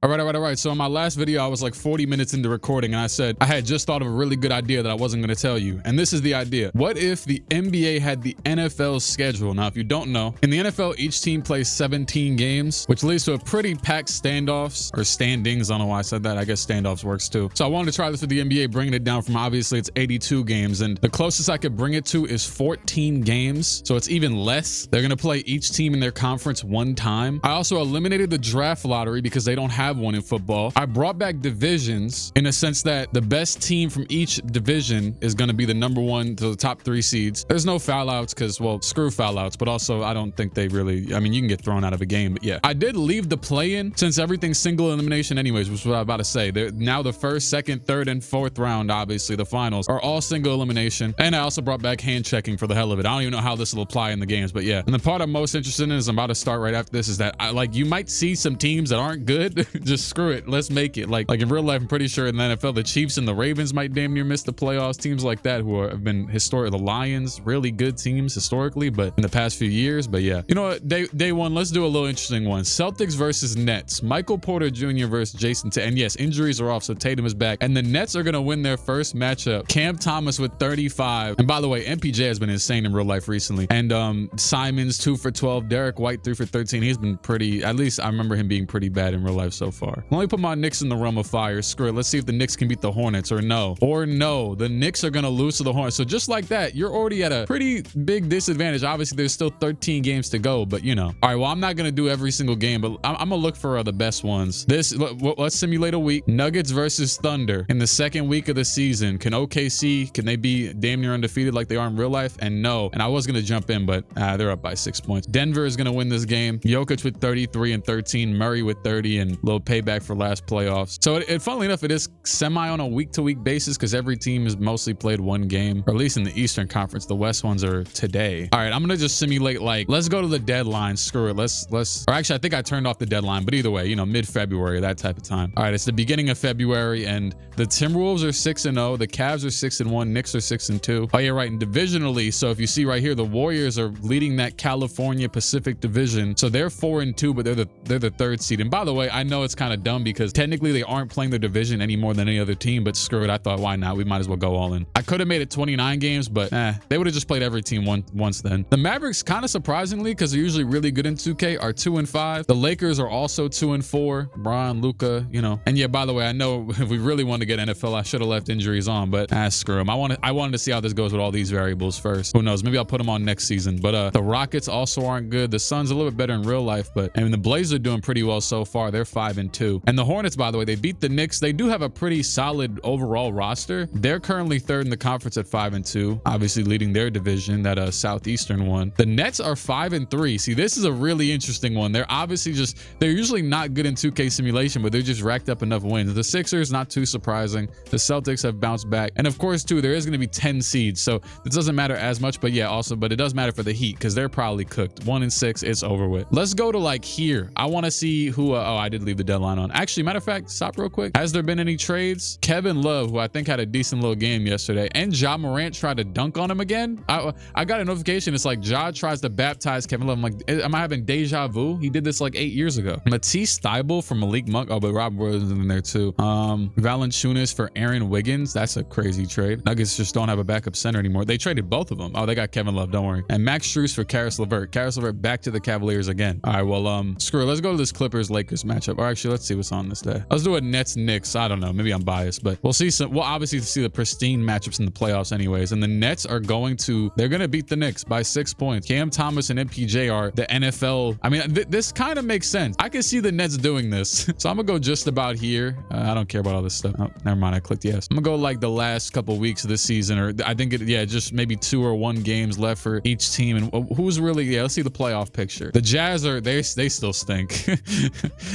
All right. So in my last video, I was like 40 minutes into recording and I said I had just thought of a really good idea that I wasn't going to tell you. And this is the idea. What if the NBA had the NFL's schedule? Now, if you don't know, in the NFL, each team plays 17 games, which leads to a pretty packed standoffs or standings. I don't know why I said that. I guess standoffs works too. So I wanted to try this with the NBA, bringing it down from obviously it's 82 games. And the closest I could bring it to is 14 games. So it's even less. They're going to play each team in their conference one time. I also eliminated the draft lottery because they don't have one in football. I brought back divisions in a sense that the best team from each division is going to be the number one to the top 3 seeds. There's no foul outs because, well, screw foul outs, but also I don't think they really, I mean, you can get thrown out of a game, but yeah. I did leave the play-in since everything's single elimination anyways, which is what I was about to say. Now the first, second, third, and fourth round, obviously the finals, are all single elimination. And I also brought back hand checking for the hell of it. I don't even know how this will apply in the games, but yeah. And the part I'm most interested in is I'm about to start right after this is that you might see some teams that aren't good. Just screw it, let's make it. Like in real life, I'm pretty sure in the NFL, the Chiefs and the Ravens might damn near miss the playoffs. Teams like that who have been historic, the Lions, really good teams historically, but in the past few years. But yeah, you know what, day one, let's do a little interesting one. Celtics versus Nets. Michael Porter Jr. versus Jason Tatum. And yes, injuries are off, so Tatum is back. And the Nets are gonna win their first matchup. Cam Thomas with 35. And by the way, MPJ has been insane in real life recently. And Simons 2 for 12. Derek White 3 for 13. He's been pretty, at least I remember him being pretty bad in real life so far. Let me put my Knicks in the realm of fire. Screw it. Let's see if the Knicks can beat the Hornets or no. The Knicks are gonna lose to the Hornets. So just like that, you're already at a pretty big disadvantage. Obviously, there's still 13 games to go, but you know. All right, well, I'm not gonna do every single game, but I'm gonna look for the best ones. Let's simulate a week. Nuggets versus Thunder in the second week of the season. Can they be damn near undefeated like they are in real life? And no. And I was gonna jump in, but they're up by 6 points. Denver is gonna win this game. Jokic with 33 and 13. Murray with 30 and a little payback for last playoffs. So funnily enough, it is semi on a week-to-week basis because every team has mostly played one game, or at least in the Eastern Conference. The West ones are today. All right, I'm gonna just simulate, like, let's go to the deadline. Screw it. Or actually, I think I turned off the deadline, but either way, you know, mid-February, that type of time. All right, it's the beginning of February, and the Timberwolves are 6-0, the Cavs are 6-1, Knicks are 6-2. Oh yeah, right. And divisionally, so if you see right here, the Warriors are leading that California Pacific division, so they're 4-2, but they're the 3rd seed. And by the way, I know it's kind of dumb because technically they aren't playing their division any more than any other team, but screw it. I thought, why not? We might as well go all in. I could have made it 29 games, but they would have just played every team once then. The Mavericks, kind of surprisingly, because they're usually really good in 2K, are 2-5. The Lakers are also 2-4. Bron, Luka, you know. And yeah, by the way, I know if we really want to get NFL, I should have left injuries on, but screw them. I wanted to see how this goes with all these variables first. Who knows? Maybe I'll put them on next season. But the Rockets also aren't good. The Suns a little bit better in real life, but I mean the Blazers are doing pretty well so far. They're 5-2. And the Hornets, by the way, they beat the Knicks. They do have a pretty solid overall roster. They're currently 3rd in the conference at 5-2, obviously leading their division, that Southeastern one. The Nets are 5-3. See, this is a really interesting one. They're obviously they're usually not good in 2K simulation, but they're just racked up enough wins. The Sixers, not too surprising. The Celtics have bounced back. And of course, too, there is going to be 10 seeds, so it doesn't matter as much, but yeah, but it does matter for the Heat because they're probably cooked. 1-6, it's over with. Let's go to like here. I want to see who, oh, I did leave the deadline on. Actually, matter of fact, stop real quick. Has there been any trades? Kevin Love, who I think had a decent little game yesterday, and Ja Morant tried to dunk on him again. I got a notification. It's like Ja tries to baptize Kevin Love. I'm like, am I having deja vu? He did this like 8 years ago. Matisse Thybulle for Malik Monk. Oh, but Rob Williams in there too. Valanciunas for Aaron Wiggins. That's a crazy trade. Nuggets just don't have a backup center anymore. They traded both of them. Oh, they got Kevin Love. Don't worry. And Max Strus for Karis LeVert. Karis LeVert back to the Cavaliers again. All right, well, screw it. Let's go to this Clippers-Lakers matchup. Or actually, let's see what's on this day. Let's do a Nets-Knicks. I don't know. Maybe I'm biased, but we'll see some. We'll obviously see the pristine matchups in the playoffs anyways. And the Nets are going to beat the Knicks by 6 points. Cam Thomas and MPJ are the NFL. I mean, this kind of makes sense. I can see the Nets doing this. So I'm gonna go just about here. I don't care about all this stuff. Oh, never mind. I clicked yes. I'm gonna go like the last couple weeks of this season, or I think just maybe 2 or 1 games left for each team. And who's really, let's see the playoff picture. The Jazz they still stink.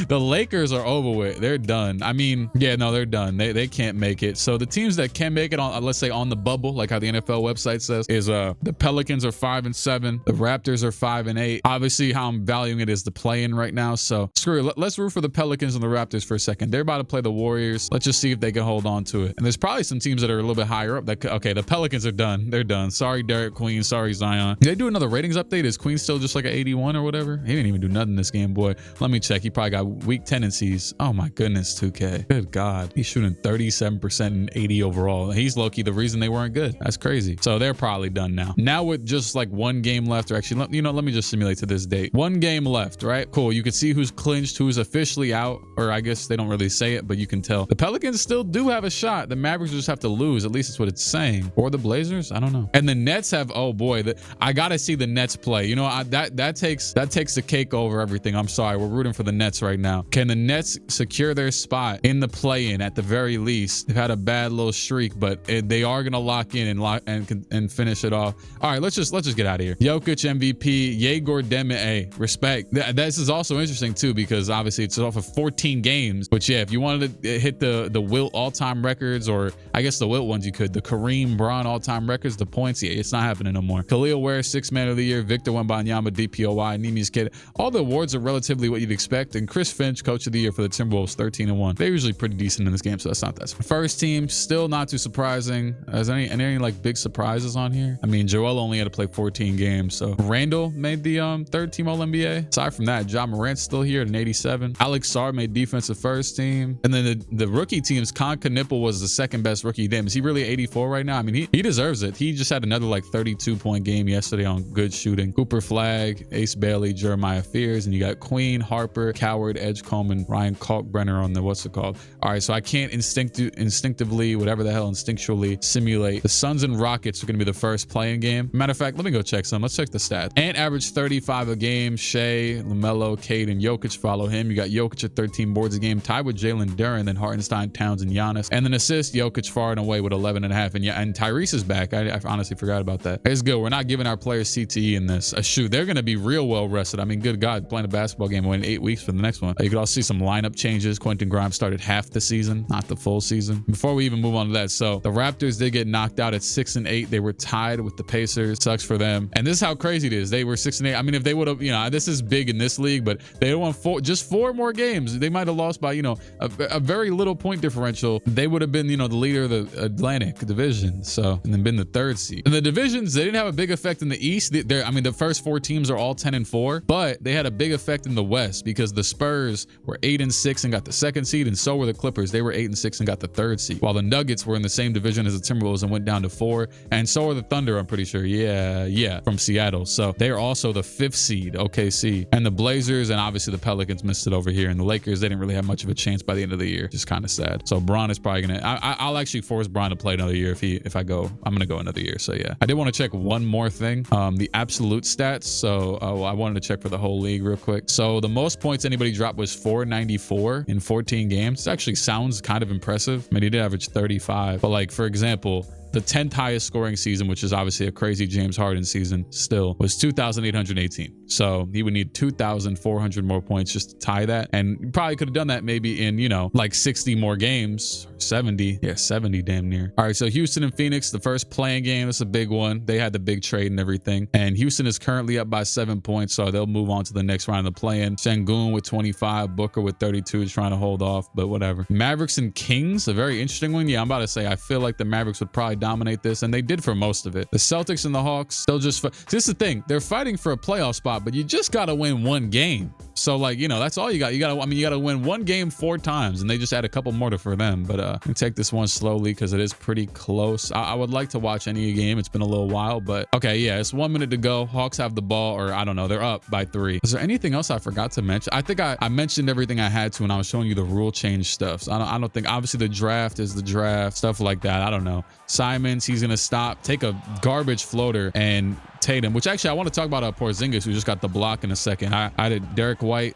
The Lakers are over with. They're done. I mean, yeah, no, they're done. They can't make it. So the teams that can make it on, let's say on the bubble, like how the NFL website says, is the Pelicans are 5-7. The Raptors are 5-8. Obviously, how I'm valuing it is the play-in right now. So screw it. Let's root for the Pelicans and the Raptors for a second. They're about to play the Warriors. Let's just see if they can hold on to it. And there's probably some teams that are a little bit higher up. Okay, the Pelicans are done. They're done. Sorry, Derek Queen. Sorry, Zion. Did they do another ratings update? Is Queen still just like an 81 or whatever? He didn't even do nothing this game, boy. Let me check. He probably got week 10 tendencies. Oh my goodness, 2K. Good God. He's shooting 37% and 80 overall. He's low-key the reason they weren't good. That's crazy. So they're probably done now. Now with just like one game left, or actually, let me just simulate to this date. One game left, right? Cool. You can see who's clinched, who's officially out, or I guess they don't really say it, but you can tell. The Pelicans still do have a shot. The Mavericks just have to lose. At least it's what it's saying. Or the Blazers? I don't know. And the Nets have, oh boy, I gotta see the Nets play. You know, that takes the cake over everything. I'm sorry. We're rooting for the Nets right now. Can the Nets secure their spot in the play-in at the very least? They've had a bad little streak, but they are gonna lock in and finish it off. All right, let's just get out of here. Jokic MVP, Yegor Deme, hey, respect. This is also interesting too, because obviously it's off of 14 games. But yeah, if you wanted to hit the Wilt all-time records, or I guess the Wilt ones you could, the Kareem Braun all-time records, the points, yeah, it's not happening no more. Khalil Ware, 6th Man of the Year, Victor Wembanyama, DPOY, Nimi's Kid. All the awards are relatively what you'd expect. And Chris Finch, Coach of the Year for the Timberwolves, 13-1. They're usually pretty decent in this game, so that's not that. First team, still not too surprising. Is there any like big surprises on here? I mean, Joel only had to play 14 games, so Randall made the third team All-NBA. Aside from that, Ja Morant's still here at an 87. Alex Sarr made defensive first team. And then the rookie teams, Con Knipple was the second best rookie. Damn, is he really 84 right now? I mean, he deserves it. He just had another like 32-point game yesterday on good shooting. Cooper Flag, Ace Bailey, Jeremiah Fears, and you got Queen, Harper, Coward, Edgecombe, and Ryan Kalkbrenner on the what's it called. All right, so I can't instinctively, whatever the hell, instinctually simulate. The Suns and Rockets are going to be the first playing game. Matter of fact, let me go check some. Let's check the stats. Ant averaged 35 a game. Shea, LaMelo, Cade, and Jokic follow him. You got Jokic at 13 boards a game, tied with Jalen Duren, then Hartenstein, Towns, and Giannis. And then assist, Jokic far and away with 11.5. And Tyrese is back. I honestly forgot about that. It's good. We're not giving our players CTE in this. Shoot, they're going to be real well rested. I mean, good God, playing a basketball game waiting 8 weeks for the next one. You could also see some lineup changes. Quentin Grimes started half the season, not the full season. Before we even move on to that, so the Raptors did get knocked out at 6-8. They were tied with the Pacers. Sucks for them. And this is how crazy it is. They were 6-8. I mean, if they would have, you know, this is big in this league, but they won just four more games. They might have lost by, you know, a very little point differential. They would have been, you know, the leader of the Atlantic Division. So, and then been the third seed. In the divisions, they didn't have a big effect in the East. I mean, the first four teams are all 10-4, but they had a big effect in the West because the Spurs were 8-6 and got the second seed, and so were the Clippers. They were 8-6 and got the third seed, while the Nuggets were in the same division as the Timberwolves and went down to 4, and so are the Thunder, I'm pretty sure. Yeah, from Seattle. So they are also the 5th seed, OKC. And the Blazers and obviously the Pelicans missed it over here, and the Lakers, they didn't really have much of a chance by the end of the year. Just kind of sad. So Bron is probably gonna, I'll actually force Bron to play another year if I go. I'm gonna go another year. So yeah, I did want to check one more thing, the absolute stats. So I wanted to check for the whole league real quick. So the most points anybody dropped was 494 in 14 games. It actually sounds kind of impressive. I mean, he did average 35, but like, for example, the 10th highest scoring season, which is obviously a crazy James Harden season still, was 2,818. So he would need 2,400 more points just to tie that. And you probably could have done that maybe in, you know, like 60 more games, 70. Yeah, 70 damn near. All right, so Houston and Phoenix, the first playing game, that's a big one. They had the big trade and everything. And Houston is currently up by 7 points, so they'll move on to the next round of the play-in. Sengun with 25, Booker with 32 is trying to hold off, but whatever. Mavericks and Kings, a very interesting one. Yeah, I'm about to say, I feel like the Mavericks would probably dominate this, and they did for most of it. The Celtics and the Hawks, they'll just, this is the thing, they're fighting for a playoff spot, but you just got to win one game. So like, you know, that's all you got. You got to, I mean, you got to win one game 4 times, and they just add a couple more for them. But let me take this one slowly because it is pretty close. I would like to watch any game. It's been a little while, but okay, yeah, it's 1 minute to go. Hawks have the ball, or I don't know, they're up by 3. Is there anything else I forgot to mention? I think I mentioned everything I had to when I was showing you the rule change stuff. So I don't think, obviously the draft is the draft, stuff like that. I don't know. Simons, he's gonna take a garbage floater, and Tatum, which actually I want to talk about Porzingis, who just got the block in a second. I did Derek White,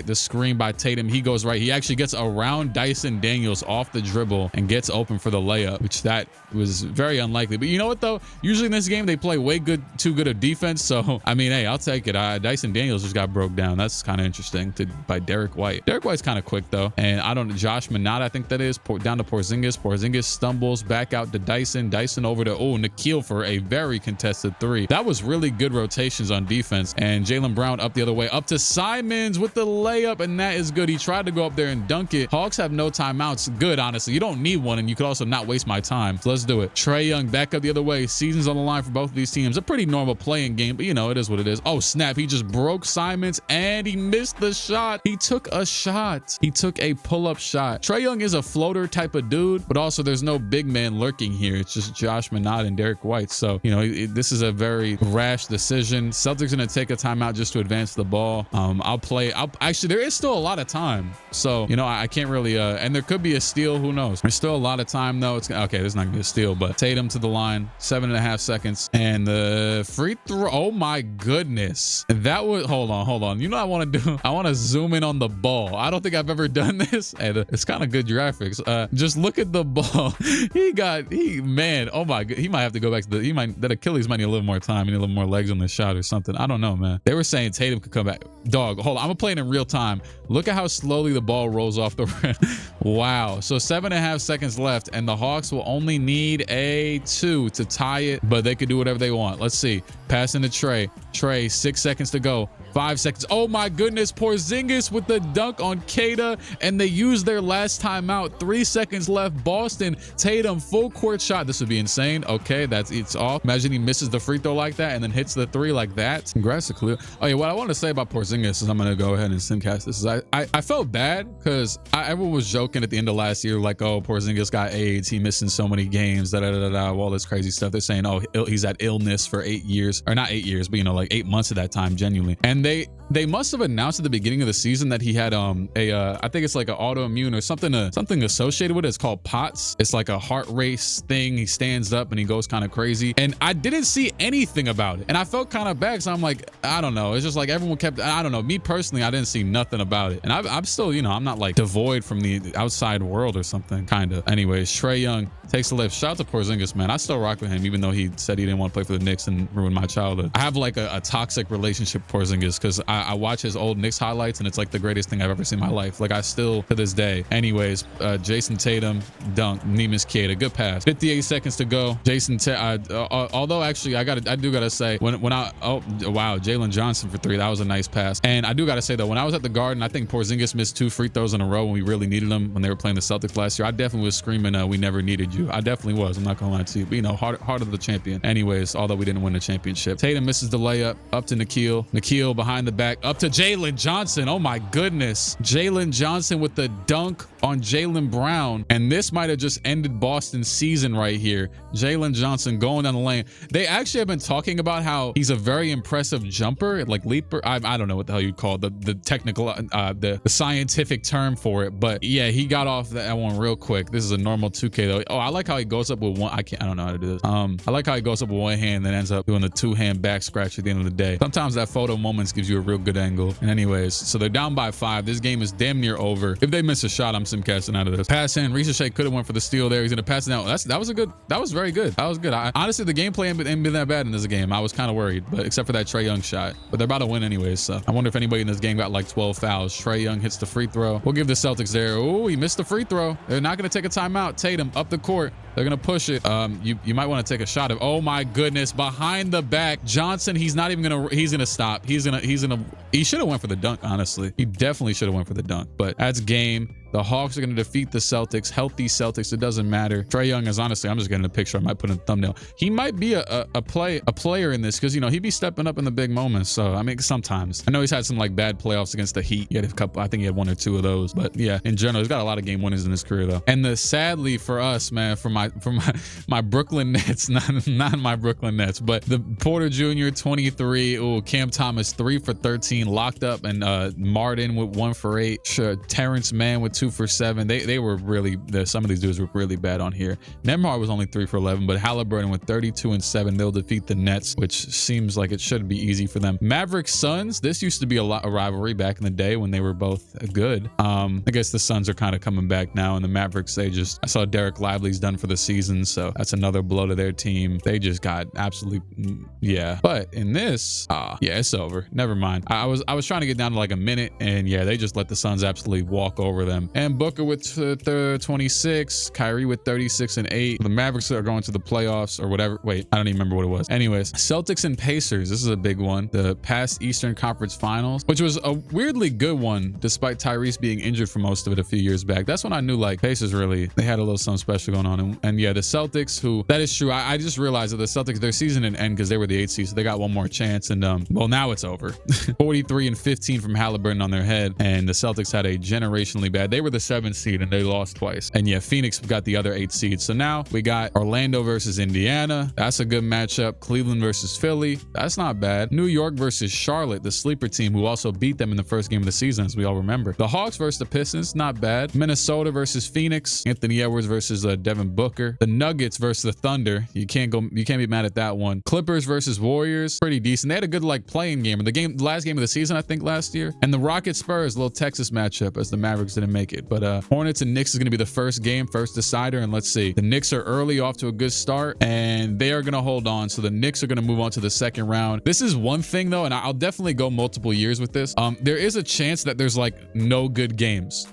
the screen by Tatum. He goes right. He actually gets around Dyson Daniels off the dribble and gets open for the layup, which that was very unlikely. But you know what though? Usually in this game they play way too good of defense. So I mean, hey, I'll take it. Dyson Daniels just got broke down. That's kind of interesting by Derek White. Derek White's kind of quick though, and I don't know, Josh Minot, I think that is, down to Porzingis. Porzingis stumbles back out to Dyson. Dyson over to Nikhil for a very contested 3. That was really good rotations on defense. And Jaylen Brown up the other way, up to Simons with the layup, and that is good. He tried to go up there and dunk it. Hawks have no timeouts. Good, honestly. You don't need one, and you could also not waste my time. So let's do it. Trae Young back up the other way. Season's on the line for both of these teams. A pretty normal playing game, but you know, it is what it is. Oh, snap. He just broke Simons, and he missed the shot. He took a shot. He took a pull-up shot. Trae Young is a floater type of dude, but also there's no big man lurking here. It's just Josh Minot and Derek White. So, you know, this is a very rash decision. Celtics going to take a timeout just to advance the ball. Actually, there is still a lot of time. So, you know, I can't really, and there could be a steal. Who knows? There's still a lot of time, though. It's okay. There's not going to be a steal, but Tatum to the line, 7.5 seconds. And the free throw. Oh, my goodness. That was, hold on. You know what I want to do? I want to zoom in on the ball. I don't think I've ever done this. And it's kind of good graphics. Just look at the ball. Man, oh my god, he might have to go back to that Achilles might need a little more time, he need a little more legs on the shot or something. I don't know, man. They were saying Tatum could come back. Dog, hold on, I'm playing in real time. Look at how slowly the ball rolls off the rim. Wow. So 7.5 seconds left, and the Hawks will only need a 2 to tie it, but they could do whatever they want. Let's see. Passing to Trae. Trae, 6 seconds to go. 5 seconds. Oh my goodness. Porzingis with the dunk on Keita, and they used their last timeout. 3 seconds left. Boston. Tatum, full court shot. This would be insane. Okay, it's off. Imagine he misses the free throw like that and then hits the 3 like that. Congrats to Khalil. Oh yeah, what I want to say about Porzingis is I'm going to go ahead and simcast this. I felt bad because everyone was joking at the end of last year like, oh, Porzingis got AIDS. He missing so many games, all this crazy stuff. They're saying, oh, he's had illness for 8 years, or not 8 years, but you know, like 8 months of that time, genuinely. And they must have announced at the beginning of the season that he had I think it's like an autoimmune or something associated with it. It's called POTS. It's like a heart race thing. He stands up and he goes kind of crazy, and I didn't see anything about it, and I felt kind of bad. So I'm like, I don't know. It's just like everyone kept, I don't know. Me personally, I didn't see nothing about it, and I'm still, you know, I'm not like devoid from the outside world or something, kind of. Anyways, Trae Young takes the lift. Shout out to Porzingis, man. I still rock with him, even though he said he didn't want to play for the Knicks and ruin my childhood. I have like a toxic relationship with Porzingis because I watch his old Knicks highlights, and it's like the greatest thing I've ever seen in my life. Like, I still, to this day. Anyways, Jason Tatum, dunk, Neemias Queta, good pass. 58 seconds to go. Although actually, I do gotta say, oh wow, Jalen Johnson for 3. That was a nice pass. And I do gotta say though, when I was at the Garden, I think Porzingis missed 2 free throws in a row when we really needed them when they were playing the Celtics last year. I definitely was screaming, we never needed you. I definitely was. I'm not gonna lie to you. But you know, heart of the champion. Anyways, although we didn't win the championship. Tatum misses the layup, up to Nikhil. Nikhil behind the back, up to Jalen Johnson. Oh my goodness. Jalen Johnson with the dunk on Jaylen Brown. And this might have just ended Boston's season right here. Jalen Johnson going down the lane. They actually have been talking about how he's a very impressive jumper, like leaper. I don't know what the hell you'd call the technical, the scientific term for it. But yeah, he got off that one real quick. This is a normal 2K though. Oh, I like how he goes up with one. I don't know how to do this. I like how he goes up with one hand and then ends up doing the 2-hand back scratch at the end of the day. Sometimes that photo moments gives you a real good angle. And anyways, so they're down by 5. This game is damn near over. If they miss a shot, I'm simcasting out of this. Pass in. Ricochet could have went for the steal there. He's gonna pass it out. That was very good. That was good. Honestly, the gameplay ain't been that bad in this game. I was kind of worried, but except for that Trae Young shot. But they're about to win anyways, so I wonder if anybody in this game got like 12 fouls. Trae Young hits the free throw. We'll give the Celtics there. Oh, he missed the free throw. They're not gonna take a timeout. Tatum up the court. They're gonna push it. You might want to take a shot of. Oh my goodness, behind the back, Johnson. He's not even gonna. He's gonna stop. He should have went for the dunk. Honestly, he definitely should have went for the dunk. But that's game. The Hawks are going to defeat the Celtics, healthy Celtics. It doesn't matter. Trae Young is honestly, I'm just getting a picture. I might put in a thumbnail. He might be a player in this because, you know, he'd be stepping up in the big moments. So, I mean, sometimes. I know he's had some like bad playoffs against the Heat. He had a couple, I think he had 1 or 2 of those. But yeah, in general, he's got a lot of game winners in his career though. And sadly for us, man, for my Brooklyn Nets, not my Brooklyn Nets, but the Porter Jr. 23. Oh, Cam Thomas 3 for 13, locked up, and Martin with 1 for 8. Sure, Terrence Mann with 2 for 7. They were really, some of these dudes were really bad on here. Nembhard was only 3 for 11, but Halliburton with 32 and 7. They'll defeat the Nets, which seems like it should be easy for them. Mavericks Suns. This used to be a rivalry back in the day when they were both good. I guess the Suns are kind of coming back now, and the Mavericks, I saw Derek Lively's done for the season, so that's another blow to their team. They just got absolutely, yeah. But in this, yeah, it's over. Never mind. I was trying to get down to like a minute, and yeah, they just let the Suns absolutely walk over them. And Booker with 26, Kyrie with 36 and 8. The Mavericks are going to the playoffs or whatever. Wait, I don't even remember what it was. Anyways, Celtics and Pacers. This is a big one. The past Eastern Conference Finals, which was a weirdly good one, despite Tyrese being injured for most of it a few years back. That's when I knew like Pacers really, they had a little something special going on. And yeah, the Celtics, who, that is true. I just realized that the Celtics, their season didn't end because they were the 8th seed, so they got one more chance. And well, now it's over. 43 and 15 from Halliburton on their head. And the Celtics had a generationally bad, they were the 7th seed and they lost twice. And yeah, Phoenix got the other 8 seeds. So now we got Orlando versus Indiana. That's a good matchup. Cleveland versus Philly. That's not bad. New York versus Charlotte, the sleeper team who also beat them in the first game of the season, as we all remember. The Hawks versus the Pistons, not bad. Minnesota versus Phoenix. Anthony Edwards versus Devin Booker. The Nuggets versus the Thunder. You can't be mad at that one. Clippers versus Warriors, pretty decent. They had a good like playing game. The last game of the season, I think, last year. And the Rockets Spurs, little Texas matchup, as the Mavericks didn't make it. But Hornets and Knicks is going to be the first game, first decider. And let's see, the Knicks are early, off to a good start, and they are going to hold on. So the Knicks are going to move on to the second round. This is one thing though, and I'll definitely go multiple years with this. There is a chance that there's like no good games.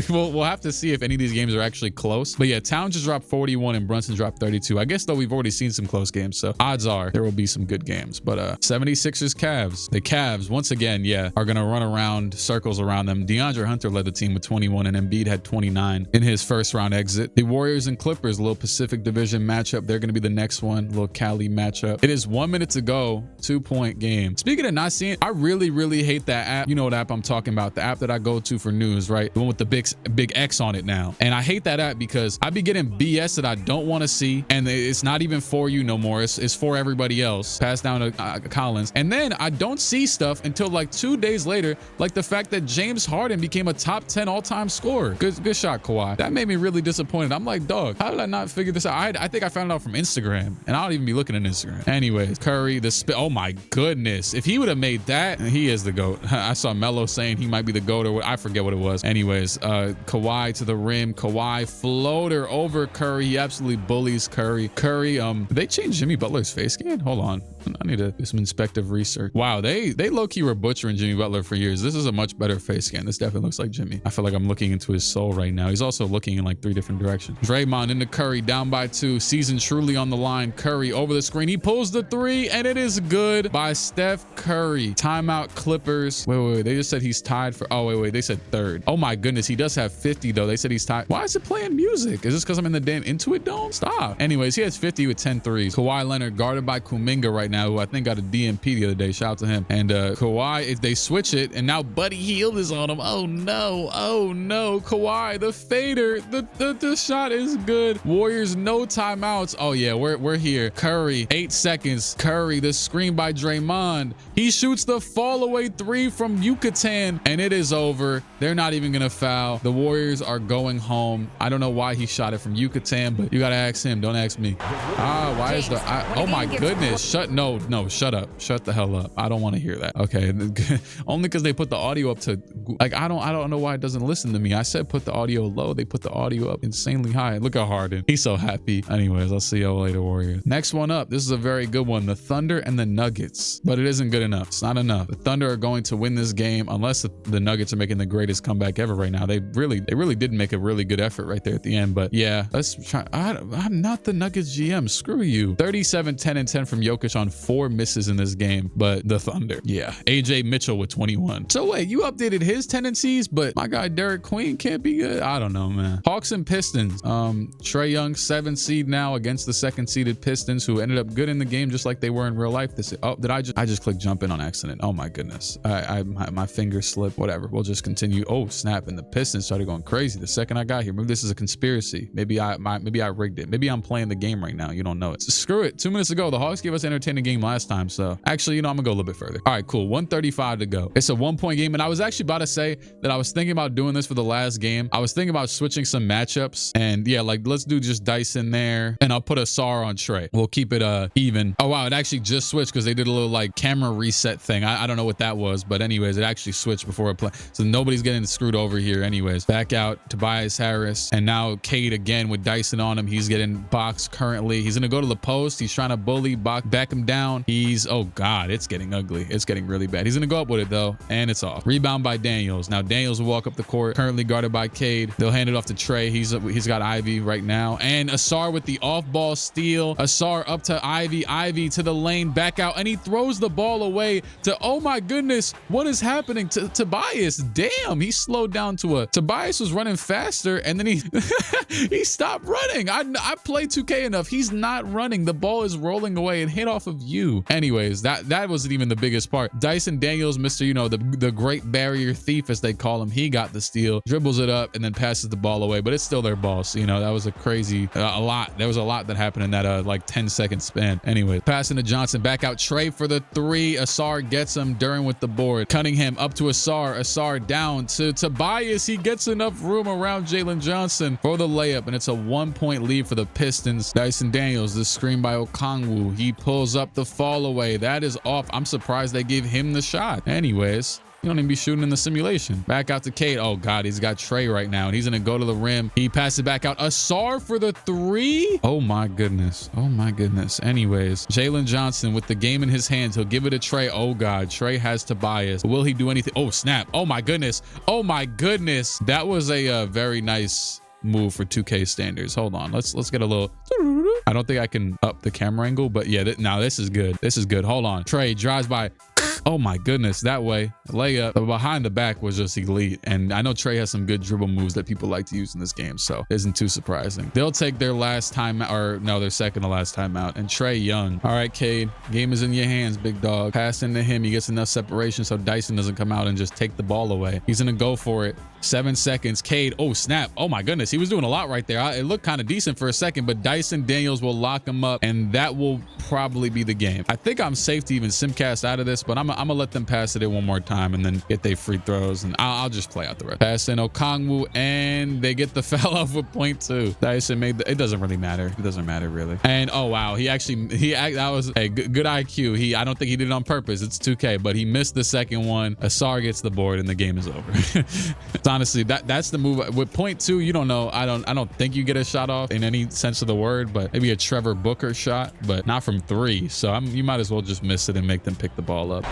We'll have to see if any of these games are actually close. But yeah, Towns just dropped 41 and Brunson dropped 32. I guess though we've already seen some close games, so odds are there will be some good games. But 76ers Cavs. The Cavs once again, yeah, are gonna run around circles around them. DeAndre Hunter led the team with 21 and Embiid had 29 in his first round exit. The Warriors and Clippers, a little Pacific Division matchup. They're gonna be the next one, a little Cali matchup. It is 1 minute to go, 2-point game. Speaking of not seeing, I really hate that app. You know what app I'm talking about, the app that I go to for news, right? The one with the big X on it now. And I hate that app because I be getting BS that I don't want to see, and it's not even for you no more. It's for everybody else. Passed down to Collins. And then I don't see stuff until like 2 days later, like the fact that James Harden became a top 10 all-time scorer. Good shot, Kawhi. That made me really disappointed. I'm like, dog, how did I not figure this out? I think I found it out from Instagram, and I don't even be looking at Instagram. Anyways, Curry, oh my goodness. If he would have made that, he is the GOAT. I saw Melo saying he might be the GOAT, or I forget what it was. Anyways, Kawhi to the rim. Kawhi floater over Curry. He absolutely bullies Curry. Curry, did they change Jimmy Butler's face scan? Hold on. I need to do some inspective research. Wow, they low-key were butchering Jimmy Butler for years. This is a much better face scan. This definitely looks like Jimmy. I feel like I'm looking into his soul right now. He's also looking in like 3 different directions. Draymond into Curry, down by 2. Season truly on the line. Curry over the screen. He pulls the 3, and it is good by Steph Curry. Timeout Clippers. Wait. They just said he's tied for, oh, wait. They said 3rd. Oh my goodness. He does have 50 though. They said he's tied. Why is it playing music? Is this because I'm in the damn Intuit Dome? Stop. Anyways, he has 50 with 10 threes. Kawhi Leonard guarded by Kuminga right now, who I think got a DNP the other day. Shout out to him. And Kawhi, if they switch it, and now Buddy Hield is on him. Oh no. Kawhi, the fader. The shot is good. Warriors, no timeouts. Oh yeah, we're here. Curry, 8 seconds. Curry, the screen by Draymond. He shoots the fall away 3 from Yucatan, and it is over. They're not even gonna foul. The Warriors are going home. I don't know why he shot it from Yucatan, but you gotta ask him. Don't ask me. Why is the? Oh my goodness! No, shut up. Shut the hell up. I don't want to hear that. Okay, only because they put the audio up to like I don't know why it doesn't listen to me. I said put the audio low. They put the audio up insanely high. Look at Harden. He's so happy. Anyways, I'll see y'all later, Warriors. Next one up. This is a very good one. The Thunder and the Nuggets, but it isn't good enough. It's not enough. The Thunder are going to win this game unless the Nuggets are making the greatest comeback ever right now. They really did make a really good effort right there at the end. But yeah, let's try. I'm not the Nuggets GM. Screw you. 37, 10, and 10 from Jokic on 4 misses in this game. But the Thunder, yeah. AJ Mitchell with 21. So wait, you updated his tendencies, but my guy Derek Queen can't be good. I don't know, man. Hawks and Pistons. Trae Young, 7th seed now against the 2nd seeded Pistons, who ended up good in the game just like they were in real life. I just clicked jump in on accident. Oh my goodness. My finger slipped. Whatever. We'll just continue. Oh snap! And the Pistons started going crazy the second I got here. Maybe this is a conspiracy. Maybe I rigged it. Maybe I'm playing the game right now. You don't know it. So screw it. 2 minutes ago, the Hawks gave us an entertaining game last time. So actually, I'm gonna go a little bit further. All right, cool. 1:35 to go. It's a 1-point game, and I was actually about to say that I was thinking about doing this for the last game. I was thinking about switching some matchups, and yeah, like let's do just Dice in there, and I'll put a SAR on Trae. We'll keep it even. Oh wow, it actually just switched because they did a little like camera reset thing. I don't know what that was, but anyways, it actually switched before it played. So nobody's getting screwed over here. Anyways, back out Tobias Harris, and now Cade again with Dyson on him. He's getting boxed currently. He's gonna go to the post. He's trying to bully back him down. He's, oh God, it's getting ugly. It's getting really bad. He's going to go up with it though, and it's off. Rebound by Daniels. Now Daniels will walk up the court, currently guarded by Cade. They'll hand it off to Trey. He's got Ivy right now. And Asar with the off-ball steal. Asar up to Ivy. Ivy to the lane, back out, and he throws the ball away to, oh my goodness, what is happening to Tobias? Damn, he slowed down to a, Tobias was running faster, and then he he stopped running. I play 2K enough. He's not running. The ball is rolling away and hit off of you. Anyways, that wasn't even the biggest part. Dyson Daniels, Mr. You know, the great barrier thief, as they call him, he got the steal, dribbles it up, and then passes the ball away, but it's still their ball. So, you know, that was a crazy, a lot. There was a lot that happened in that like 10-second span. Anyway, passing to Johnson, back out, Trey for the three. Asar gets him. Duran with the board. Cunningham up to Asar. Asar down to Tobias. He gets enough room around Jalen Johnson for the layup, and it's a 1-point lead for the Pistons. Dyson Daniels, the screen by Okongwu. He pulls up the fall away. That is off. I'm surprised they gave him the shot. Anyways, you don't even be shooting in the simulation. Back out to Cade. Oh God, he's got Trey right now, and he's gonna go to the rim. He passes it back out. Asar for the three. Oh my goodness. Oh my goodness. Anyways, Jalen Johnson with the game in his hands. He'll give it to Trey. Oh God, Trey has Tobias. Will he do anything? Oh snap. Oh my goodness. Oh my goodness. That was a very nice move for 2K standards. Hold on. Let's get a little. I don't think I can up the camera angle, but yeah, now this is good. This is good. Hold on. Trey drives by. Oh my goodness, that way. Layup. But behind the back was just elite. And I know Trey has some good dribble moves that people like to use in this game, so it isn't too surprising. They'll take their last time, or no, their second to last time out. And Trey Young. All right, Cade, game is in your hands, big dog. Pass into him. He gets enough separation so Dyson doesn't come out and just take the ball away. He's gonna go for it. 7 seconds. Cade. Oh snap. Oh my goodness, he was doing a lot right there. It looked kind of decent for a second, but Dyson Daniels will lock him up, and that will probably be the game. I think I'm safe to even simcast out of this, but I'm gonna let them pass it in one more time and then get their free throws, and I'll just play out the rest. Pass in Okongwu, and they get the foul off with .2. Dyson made it doesn't really matter. It doesn't matter really. And oh wow, that was a good IQ. I don't think he did it on purpose. It's 2K, but he missed the second one. Asar gets the board, and the game is over. It's honestly that's the move. With .2, you don't know. I don't think you get a shot off in any sense of the word, but maybe a Trevor Booker shot, but not from 3. So you might as well just miss it and make them pick the ball up.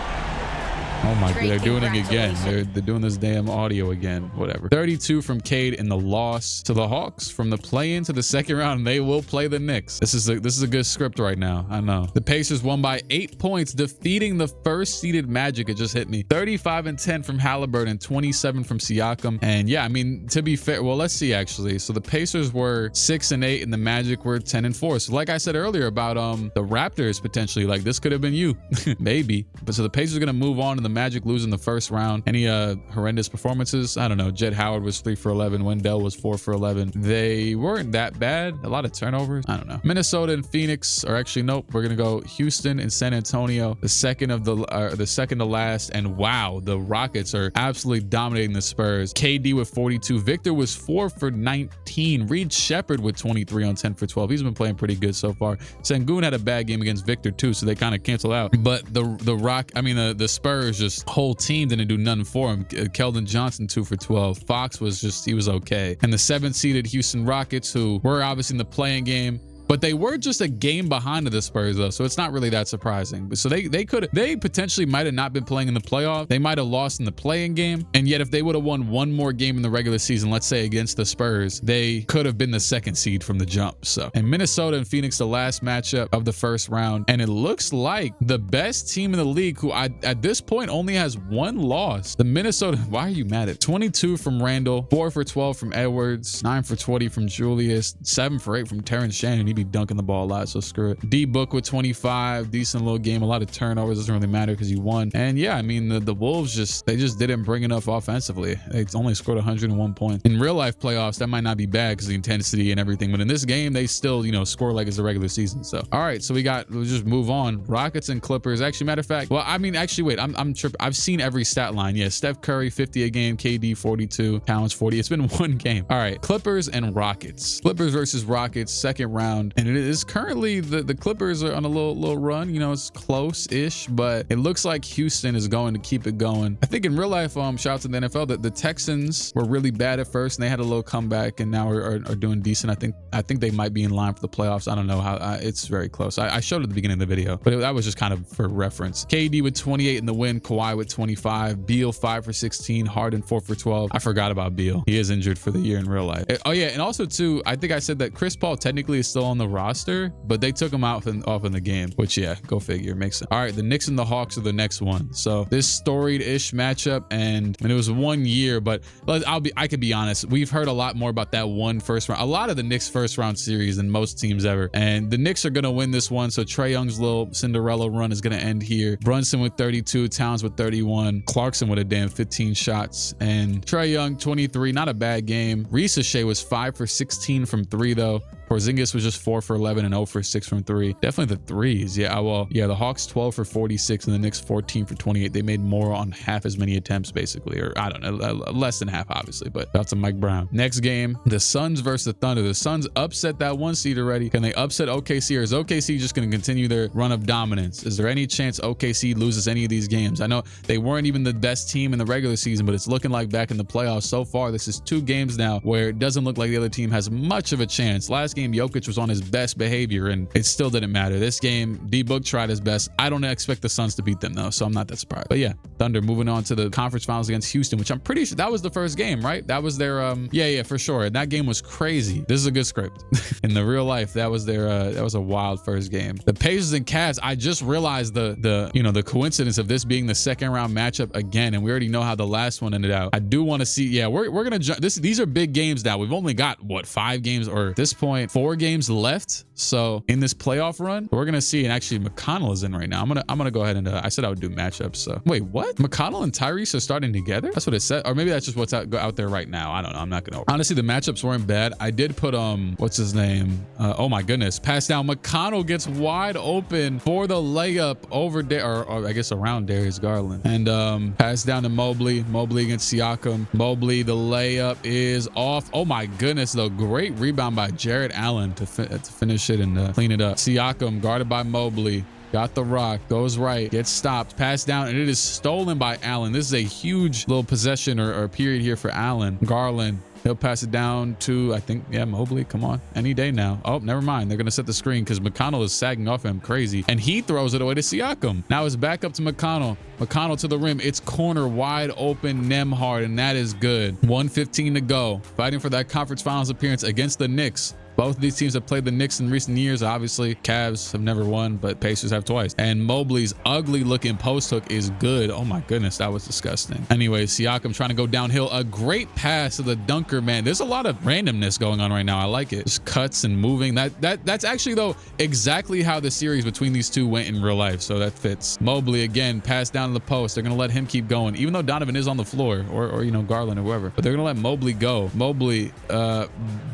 Oh my God, they're doing it again. They're doing this damn audio again. Whatever. 32 from Cade in the loss to the Hawks. From the play-in to the second round, they will play the Knicks. This is a good script right now. I know. The Pacers won by 8 points, defeating the first seeded Magic. It just hit me. 35-10 from Halliburton, 27 from Siakam. And yeah, I mean, to be fair, well, let's see actually. So the Pacers were 6-8 and the Magic were 10-4. So like I said earlier about the Raptors potentially, like this could have been you, maybe. But so the Pacers are gonna move on, and the Magic losing the first round. Any horrendous performances? I don't know. Jed Howard was 3 for 11. Wendell was 4 for 11. They weren't that bad. A lot of turnovers. I don't know. Minnesota and Phoenix, or actually nope. We're gonna go Houston and San Antonio. The second to last. And wow, the Rockets are absolutely dominating the Spurs. KD with 42. Victor was 4 for 19. Reed Shepherd with 23 on 10 for 12. He's been playing pretty good so far. Sengun had a bad game against Victor too, so they kind of cancel out. But the Spurs, just whole team didn't do nothing for him. Keldon Johnson 2 for 12. Fox was he was okay. And the 7th seeded Houston Rockets, who were obviously in the playing game, but they were just a game behind the Spurs though, so it's not really that surprising. But so they potentially might have not been playing in the playoff. They might have lost in the playing game, and yet if they would have won one more game in the regular season, let's say against the Spurs, they could have been the 2nd seed from the jump. So, and Minnesota and Phoenix, the last matchup of the first round, and it looks like the best team in the league, who at this point only has 1 loss. The Minnesota. Why are you mad at 22 from Randall, 4 for 12 from Edwards, 9 for 20 from Julius, 7 for 8 from Terrence Shannon. Be dunking the ball a lot, so screw it. D Book with 25, decent little game, a lot of turnovers, doesn't really matter because you won. And yeah, I mean the Wolves just didn't bring enough offensively. They only scored 101 points. In real life playoffs, that might not be bad because the intensity and everything, but in this game they still score like it's a regular season. So all right, so we'll just move on. Rockets and Clippers. Actually, matter of fact, well, I mean, actually, wait, I'm tripping. I've seen every stat line. Yeah, Steph Curry 50 a game, KD 42, Towns 40. It's been 1 game. All right, Clippers and Rockets. Clippers versus Rockets, second round. round. And it is currently the Clippers are on a little run. You know, it's close-ish, but it looks like Houston is going to keep it going. I think in real life, shout out to the NFL, that the Texans were really bad at first and they had a little comeback and now are doing decent. I think they might be in line for the playoffs. I don't know how. It's very close. I showed at the beginning of the video, but that was just kind of for reference. KD with 28 in the win, Kawhi with 25, Beal 5 for 16, Harden 4 for 12. I forgot about Beal. He is injured for the year in real life. Oh yeah, and also too, I think I said that Chris Paul technically is still on the roster, but they took him out off in the game, which yeah, go figure, makes sense. All right, the Knicks and the Hawks are the next one. So this storied-ish matchup, and it was 1 year, but I could be honest, we've heard a lot more about that one first round, a lot of the Knicks first round series than most teams ever, and the Knicks are gonna win this one. So Trae Young's little Cinderella run is gonna end here. Brunson with 32, Towns with 31, Clarkson with a damn 15 shots, and Trae Young 23, not a bad game. Reese Shea was 5 for 16 from 3 though. Porzingis was just 4 for 11 and 0 for 6 from 3. Definitely the threes. Yeah, well, yeah, the Hawks 12 for 46 and the Knicks 14 for 28. They made more on half as many attempts basically, or I don't know, less than half obviously, but that's a Mike Brown. Next game, the Suns versus the Thunder. The Suns upset that 1 seed already. Can they upset OKC, or is OKC just going to continue their run of dominance? Is there any chance OKC loses any of these games? I know they weren't even the best team in the regular season, but it's looking like back in the playoffs so far, this is 2 games now where it doesn't look like the other team has much of a chance. Last game, Jokic was on his best behavior and it still didn't matter. This game, D-Book tried his best. I don't expect the Suns to beat them though, so I'm not that surprised. But yeah, Thunder moving on to the conference finals against Houston, which I'm pretty sure that was the first game, right? That was their yeah, for sure. And that game was crazy. This is a good script. In the real life, that was their that was a wild first game. The Pacers and Cavs, I just realized the coincidence of this being the second round matchup again, and we already know how the last one ended out. I do want to see, yeah, we're gonna jump these are big games now. We've only got what, 5 games, or at this point 4 games left. So in this playoff run, we're gonna see, and actually McConnell is in right now. I'm gonna go ahead and I said I would do matchups. So wait, what? McConnell and Tyrese are starting together? That's what it said, or maybe that's just what's out there right now. I don't know. I'm not gonna. Honestly, the matchups weren't bad. I did put what's his name? Oh my goodness, pass down. McConnell gets wide open for the layup over there, or I guess around Darius Garland, and pass down to Mobley. Mobley against Siakam. Mobley, the layup is off. Oh my goodness, though, great rebound by Jared Allen to finish it and clean it up. Siakam guarded by Mobley. Got the rock, goes right, gets stopped, passed down, and it is stolen by Allen. This is a huge little possession or period here for Allen. Garland, he'll pass it down to, I think, yeah, Mobley. Come on, any day now. Oh, never mind. They're going to set the screen because McConnell is sagging off him crazy. And he throws it away to Siakam. Now it's back up to McConnell. McConnell to the rim. It's corner wide open Nembhard, and that is good. 1:15 to go. Fighting for that conference finals appearance against the Knicks. Both of these teams have played the Knicks in recent years. Obviously, Cavs have never won, but Pacers have twice. And Mobley's ugly looking post hook is good. Oh my goodness, that was disgusting. Anyway, Siakam trying to go downhill. A great pass to the dunker, man. There's a lot of randomness going on right now. I like it. Just cuts and moving. That's actually, though, exactly how the series between these two went in real life. So that fits. Mobley, again, pass down to the post. They're going to let him keep going, even though Donovan is on the floor, or you know, Garland or whoever. But they're going to let Mobley go. Mobley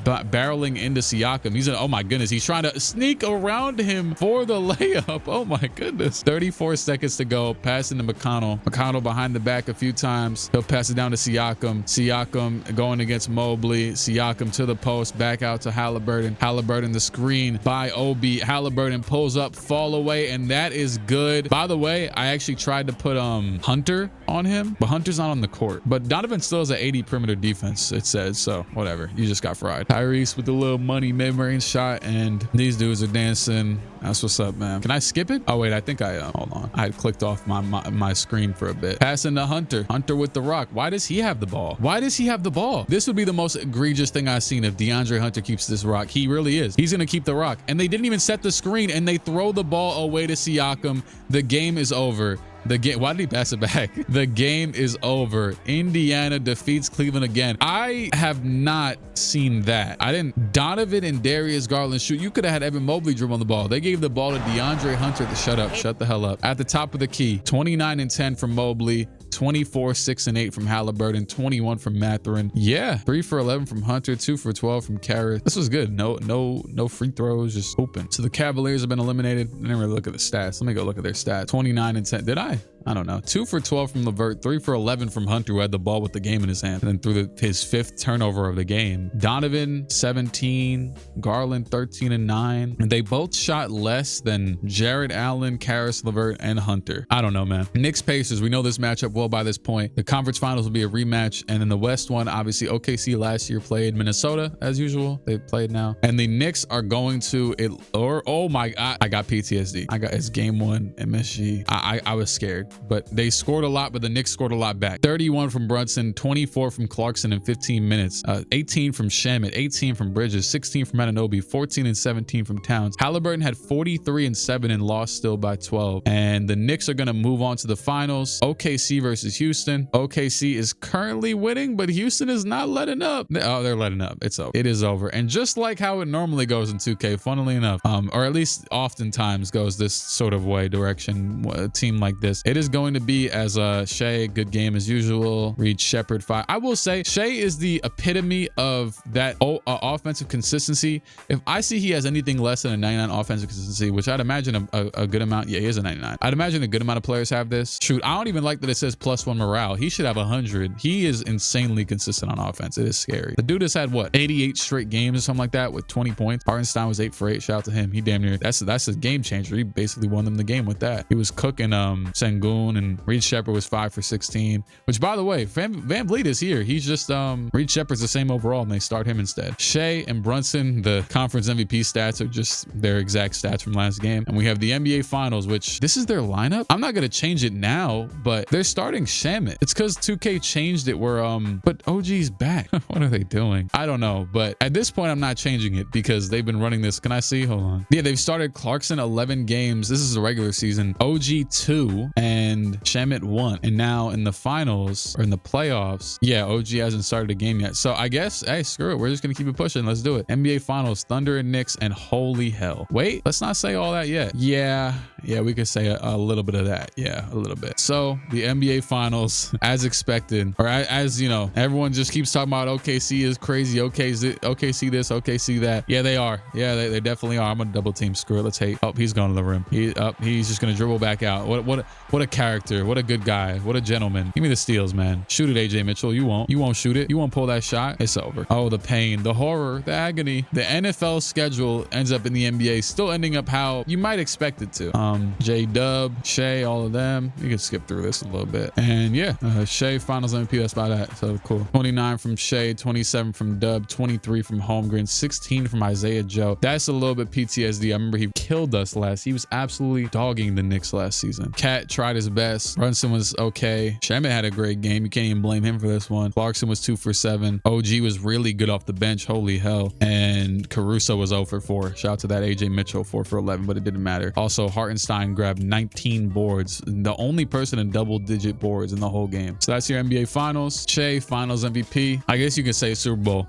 barreling into Siakam. He's oh my goodness, he's trying to sneak around him for the layup. Oh my goodness. 34 seconds to go. Passing to McConnell. McConnell behind the back a few times. He'll pass it down to Siakam. Siakam going against Mobley. Siakam to the post. Back out to Halliburton. Halliburton the screen by Obi. Halliburton pulls up, fall away, and that is good. By the way, I actually tried to put Hunter on him, but Hunter's not on the court. But Donovan still has an 80 perimeter defense, it says. So whatever. You just got fried. Tyrese with the little money mid-range shot, and these dudes are dancing. That's what's up, man. Can I skip it? Oh wait, I think I hold on. I had clicked off my screen for a bit. Passing to Hunter. Hunter with the rock. Why does he have the ball? Why does he have the ball? This would be the most egregious thing I've seen if DeAndre Hunter keeps this rock. He really is. He's gonna keep the rock. And they didn't even set the screen, and they throw the ball away to Siakam. The game is over. The game, why did he pass it back? The game is over. Indiana defeats Cleveland again. I have not seen that. Donovan and Darius Garland shoot. You could have had Evan Mobley dribble on the ball. They gave the ball to DeAndre Hunter to shut the hell up. At the top of the key, 29 and 10 from Mobley, 24, 6 and 8 from Halliburton, 21 from Mathurin. Yeah, 3 for 11 from Hunter, 2 for 12 from Karras. This was good. No free throws, just open. So the Cavaliers have been eliminated. I didn't really look at the stats. Let me go look at their stats. 29 and 10. Did I? I don't know. 2 for 12 from LeVert, 3 for 11 from Hunter, who had the ball with the game in his hand, and then threw his 5th turnover of the game. Donovan, 17, Garland, 13 and 9. And they both shot less than Jared Allen, Karras, LeVert, and Hunter. I don't know, man. Knicks Pacers, we know this matchup well by this point. The conference finals will be a rematch. And then the West one, obviously OKC last year played Minnesota as usual. They played now. And the Knicks are going to it, or oh my God, I got PTSD. It's game 1 MSG. I was scared. But they scored a lot, but the Knicks scored a lot back. 31 from Brunson, 24 from Clarkson in 15 minutes, 18 from Shamet, 18 from Bridges, 16 from Anunoby, 14 and 17 from Towns. Halliburton had 43 and 7 and lost still by 12. And the Knicks are going to move on to the finals. OKC versus Houston. OKC is currently winning, but Houston is not letting up. Oh, they're letting up. It's over. It is over. And just like how it normally goes in 2K, funnily enough, or at least oftentimes goes this sort of direction, a team like this, it is going to be as Shea, good game as usual. Reed Shepherd, 5. I will say Shea is the epitome of that offensive consistency. If I see he has anything less than a 99 offensive consistency, which I'd imagine a good amount. Yeah, he is a 99. I'd imagine a good amount of players have this. Shoot, I don't even like that it says +1 morale. He should have 100. He is insanely consistent on offense. It is scary. The dude has had what, 88 straight games or something like that with 20 points. Hartenstein was 8 for 8. Shout out to him. He damn near, that's a game changer. He basically won them the game with that. He was cooking Sengun, and Reed Shepherd was 5 for 16, which by the way, Van Vliet is here. He's just Reed Shepherd's the same overall, and they start him instead. Shea and Brunson, the conference MVP stats are just their exact stats from last game. And we have the NBA finals, which this is their lineup. I'm not going to change it now, but they're starting Shamet. It's because 2K changed it where but OG's back. What are they doing? I don't know, but at this point I'm not changing it because they've been running this. Can I see? Hold on. Yeah, they've started Clarkson 11 games. This is the regular season. OG 2 and Shamet 1. And now in the finals or in the playoffs, yeah, OG hasn't started a game yet. So I guess, hey, screw it. We're just gonna keep it pushing. Let's do it. NBA finals, Thunder and Knicks, and holy hell. Wait, let's not say all that yet. Yeah, we could say a little bit of that. Yeah, a little bit. So the NBA finals, as expected, or as you know, everyone just keeps talking about OKC is crazy. OKC this, OKC that. Yeah, they are. Yeah, they definitely are. I'm gonna double team. Screw it. Let's hate. Oh, he's going to the rim. He's just gonna dribble back out. What a character. What a good guy. What a gentleman. Give me the steals, man. Shoot it, AJ Mitchell. You won't shoot it. You won't pull that shot. It's over. Oh, the pain, the horror, the agony. The NFL schedule ends up in the NBA, still ending up how you might expect it to. J-Dub, Shea, all of them. You can skip through this a little bit. And yeah, Shea finals MVP. That's by that. So cool. 29 from Shea, 27 from Dub, 23 from Holmgren, 16 from Isaiah Joe. That's a little bit PTSD. I remember he killed us last. He was absolutely dogging the Knicks last season. Cat tried his best. Brunson was okay. Shamet had a great game. You can't even blame him for this one. Clarkson was 2 for 7. OG was really good off the bench. Holy hell. And Caruso was 0 for 4. Shout out to that AJ Mitchell, 4 for 11, but it didn't matter. Also, Hartenstein grabbed 19 boards. The only person in double-digit boards in the whole game. So that's your NBA Finals. Shea, Finals MVP. I guess you could say Super Bowl.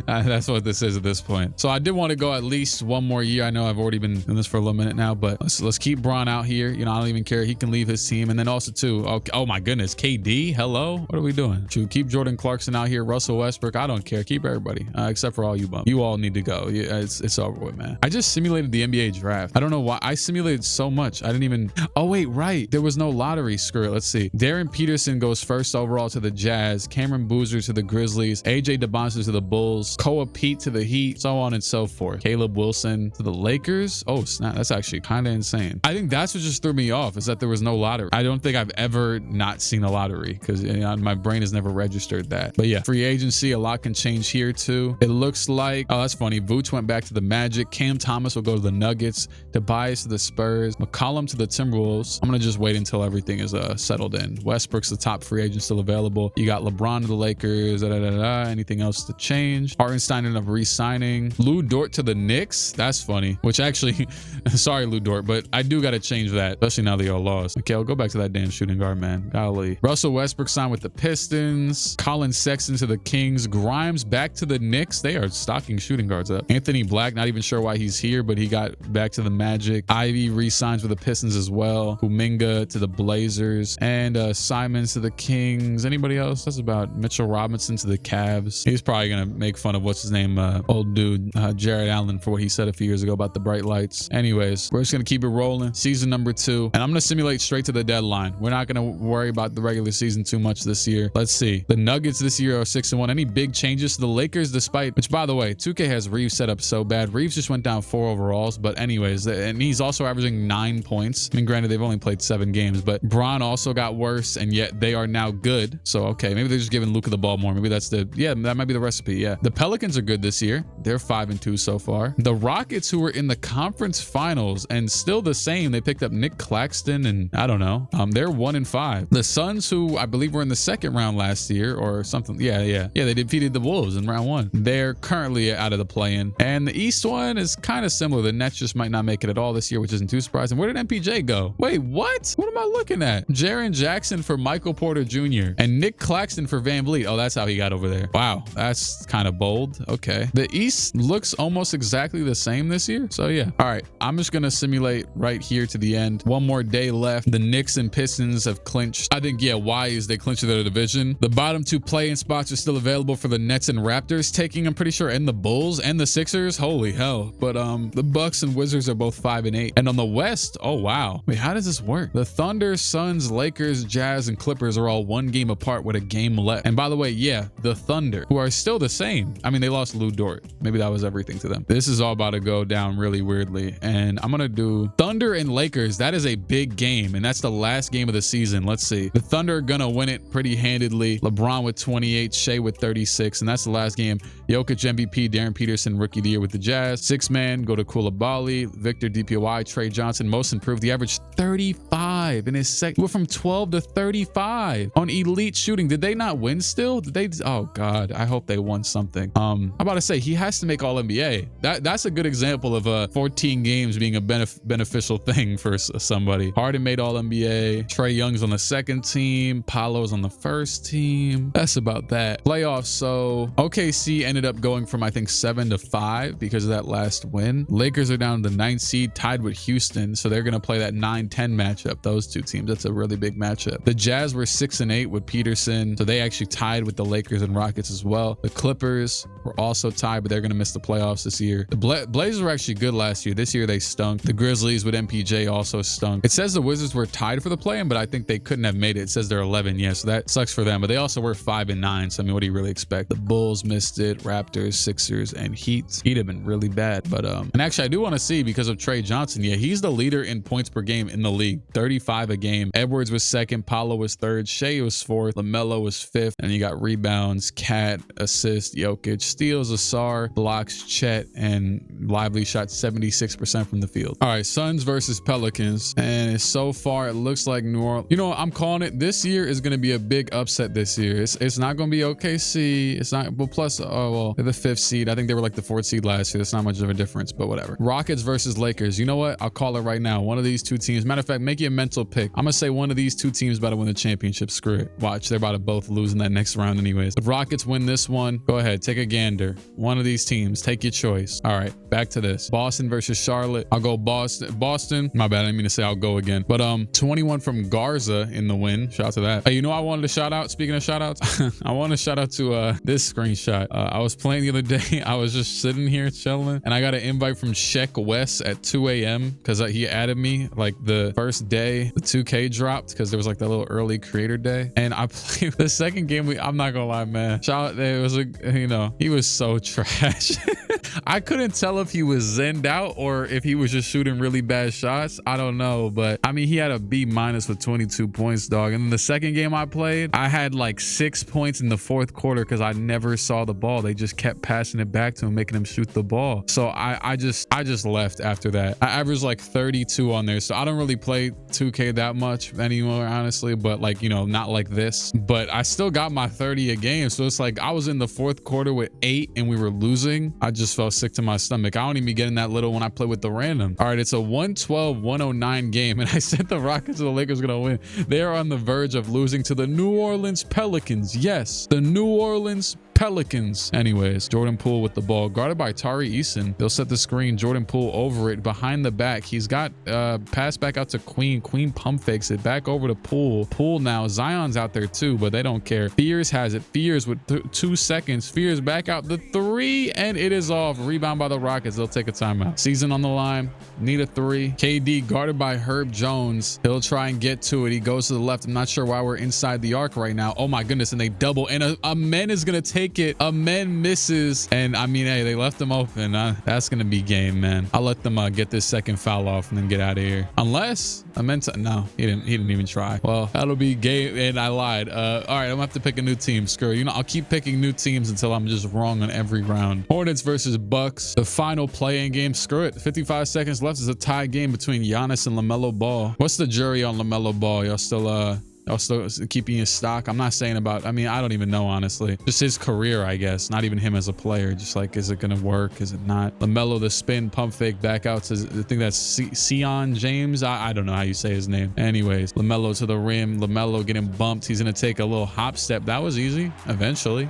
That's what this is at this point. So I did want to go at least one more year. I know I've already been in this for a little minute now, but let's keep Bron out here. You know, I don't even care. He can leave his team. And then also too, oh my goodness, KD, hello? What are we doing? Should keep Jordan Clarkson out here, Russell Westbrook. I don't care. Keep everybody, except for all you bums. You all need to go. Yeah, it's over with, man. I just simulated the NBA draft. I don't know why. I simulated so much. I didn't even, oh wait, right. There was no lottery. Screw it. Let's see. Darren Peterson goes first overall to the Jazz, Cameron Boozer to the Grizzlies, AJ DeBonster to the Bulls, Koa Pete to the Heat, so on and so forth. Caleb Wilson to the Lakers. Oh snap, that's actually kind of insane. I think that's what just threw me off, is that there was no lottery. I don't think I've ever not seen a lottery because my brain has never registered that. But yeah, free agency, a lot can change here too. It looks like, oh, that's funny. Vooch went back to the Magic. Cam Thomas will go to the Nuggets. Tobias to the Spurs. McCollum to the Timberwolves. I'm gonna just wait until everything is settled in. Westbrook's the top free agent still available. You got LeBron to the Lakers. Anything else to change? Hartenstein ended up re-signing. Lou Dort to the Knicks. That's funny. Which actually, sorry Lou Dort, but I do got to change that, especially now they all lost. Okay, I'll go back to that damn shooting guard, man. Golly. Russell Westbrook signed with the Pistons. Colin Sexton to the Kings. Grimes back to the Knicks. They are stocking shooting guards up. Anthony Black, not even sure why he's here, but he got back to the Magic. Ivy re-signs with the Pistons as well. Kuminga to the Blazers. Sixers, and Simons to the Kings. Anybody else? That's about Mitchell Robinson to the Cavs. He's probably gonna make fun of what's his name, old dude, Jared Allen, for what he said a few years ago about the bright lights. Anyways, we're just gonna keep it rolling. Season number 2, and I'm gonna simulate straight to the deadline. We're not gonna worry about the regular season too much this year. Let's see. The Nuggets this year are 6-1. Any big changes to the Lakers, despite, which by the way, 2K has Reeves set up so bad. Reeves just went down 4 overalls, but anyways, and he's also averaging 9 points. I mean, granted, they've only played 7 games, but Braun also got worse, and yet they are now good. So okay, maybe they're just giving Luka the ball more. Maybe that's that might be the recipe. Yeah, the Pelicans are good this year. They're 5-2 so far. The Rockets, who were in the conference finals and still the same, they picked up Nick Claxton, and I don't know, they're 1-5. The Suns, who I believe were in the second round last year or something, yeah, they defeated the Wolves in round 1. They're currently out of the play-in, and the East one is kind of similar. The Nets just might not make it at all this year, which isn't too surprising. Where did MPJ go? Wait, what am I looking at? Jaren Jackson for Michael Porter Jr. and Nick Claxton for Van Vliet. Oh, that's how he got over there. Wow, that's kind of bold. Okay, the East looks almost exactly the same this year, so yeah. All right, I'm just gonna simulate right here to the end. One more day left. The Knicks and Pistons have clinched. I think, yeah, why is they clinched their division. The bottom 2 play-in spots are still available for the Nets and Raptors taking, I'm pretty sure, and the Bulls and the Sixers. Holy hell. But the Bucks and Wizards are both 5-8. And on the West, oh wow, wait, how does this work? The Thunder, Suns, Lakers, Jazz, and Clippers are all 1 game apart with a game left. And by the way, yeah, the Thunder, who are still the same. I mean, they lost Lou Dort. Maybe that was everything to them. This is all about to go down really weirdly, and I'm gonna do Thunder and Lakers. That is a big game, and that's the last game of the season. Let's see. The Thunder are gonna win it pretty handedly. LeBron with 28, Shea with 36, and that's the last game. Jokic MVP, Darren Peterson Rookie of the Year with the Jazz. 6-man go to Koulibaly, Victor DPOY, Trey Johnson, most improved. He averaged 35 in his second. He went from 12 to 35 on elite shooting. Did they not win still? Did they? Oh God, I hope they won something. I'm about to say he has to make All-NBA. That's a good example of 14 games being a beneficial thing for somebody. Harden made All-NBA. Trey Young's on the second team. Paolo's on the first team. That's about that. Playoffs. So OKC ended up going from, I think, 7 to 5 because of that last win. Lakers are down to the 9th seed, tied with Houston. So they're going to play that 9-10 matchup. Those two teams. That's a really big matchup. The Jazz were 6-8 with Peterson. So they actually tied with the Lakers and Rockets as well. The Clippers were also tied, but they're going to miss the playoffs this year. The Blazers were actually good last year. This year they stunk. The Grizzlies with MPJ also stunk. It says the Wizards were tied for the play-in, but I think they couldn't have made it. It says they're 11. Yeah, so that sucks for them. But they also were 5-9. So I mean, what do you really expect? The Bulls missed it. Raptors, Sixers, and Heat. Heat have been really bad. But and actually, I do want to see, because of Trey Johnson. Yeah, he's the leader in points per game in the league. 35 a game. Edwards was 2nd. Paolo was 3rd. Shea was 4th. LaMelo was 5th. And you got rebounds, Cat, assists, Jokic, steals, Asar, blocks, Chet, and Lively shot 76% from the field. All right, Suns versus Pelicans. And so far, it looks like New Orleans. You know what? I'm calling it. This year is going to be a big upset this year. It's not going to be OKC. It's not, but plus, oh, well, they're the 5th seed. I think they were like the 4th seed last year. That's not much of a difference, but whatever. Rockets versus Lakers. You know what? I'll call it right now. One of these two teams. Matter of fact, make you a mental pick. I'm going to say one of these two teams about to win the championship. Screw it. Watch. They're about to both lose in that next round anyways. If Rockets win this one, go ahead. Take a gander. One of these teams. Take your choice. All right. Back to this. Boston versus Charlotte. I'll go Boston. My bad. I didn't mean to say I'll go again. But 21 from Garza in the win. Shout out to that. Hey, you know I wanted to shout out? Speaking of shout outs, I want to shout out to this screenshot. I was playing the other day. I was just sitting here chilling, and I got an invite from Sheck West at 2 a.m. because he added me like the first day the 2K dropped, because there was like that little early creator day. And I played the second game. I'm not gonna lie, man. Shout out, it was he was so trash. I couldn't tell if he was zenned out or if he was just shooting really bad shots. I don't know, but I mean, he had a B- with 22 points, dog. And then the second game I played, I had like 6 points in the 4th quarter because I never saw the ball. They just kept passing it back to him, making him shoot the ball. So I just left after that. I averaged like 32 on there. So I don't really play 2K that much anymore, honestly, but like, not like this. But I still got my 30 a game. So it's like I was in the 4th quarter with 8 and we were losing. I just felt sick to my stomach. I don't even be getting that little when I play with the random. All right, it's a 112-109 game, and I said the Rockets and the Lakers are gonna win. They are on the verge of losing to the New Orleans Pelicans. Yes, the New Orleans Pelicans. Anyways, Jordan Poole with the ball, guarded by Tari Eason. They'll set the screen. Jordan Poole over it, behind the back. He's got pass back out to Queen. Queen pump fakes it back over to Poole. Poole now. Zion's out there too, but they don't care. Fears has it. Fears with 2 seconds. Fears back out the 3, and it is off. Rebound by the Rockets. They'll take a timeout. Season on the line. Need a 3. KD guarded by Herb Jones. He'll try and get to it. He goes to the left. I'm not sure why we're inside the arc right now. Oh my goodness. And they double, and a man is going to take it. A man misses. And I mean, hey, they left him open. That's going to be game, man. I'll let them get this second foul off and then get out of here. Unless I meant to. No, he didn't even try. Well, that'll be game. And I lied. All right, I'm gonna have to pick a new team. Screw, you know, I'll keep picking new teams until I'm just wrong on every round. Hornets versus Bucks, the final play-in game. Screw it. 55 seconds left. Is a tie game between Giannis and LaMelo Ball. What's the jury on LaMelo Ball? Y'all still keeping his stock? I'm not saying about, I mean, I don't even know, honestly. Just his career, I guess. Not even him as a player. Just like, is it going to work? Is it not? LaMelo, the spin, pump fake, back out to, I think that's Sion James. I don't know how you say his name. Anyways, LaMelo to the rim. LaMelo getting bumped. He's going to take a little hop step. That was easy, eventually.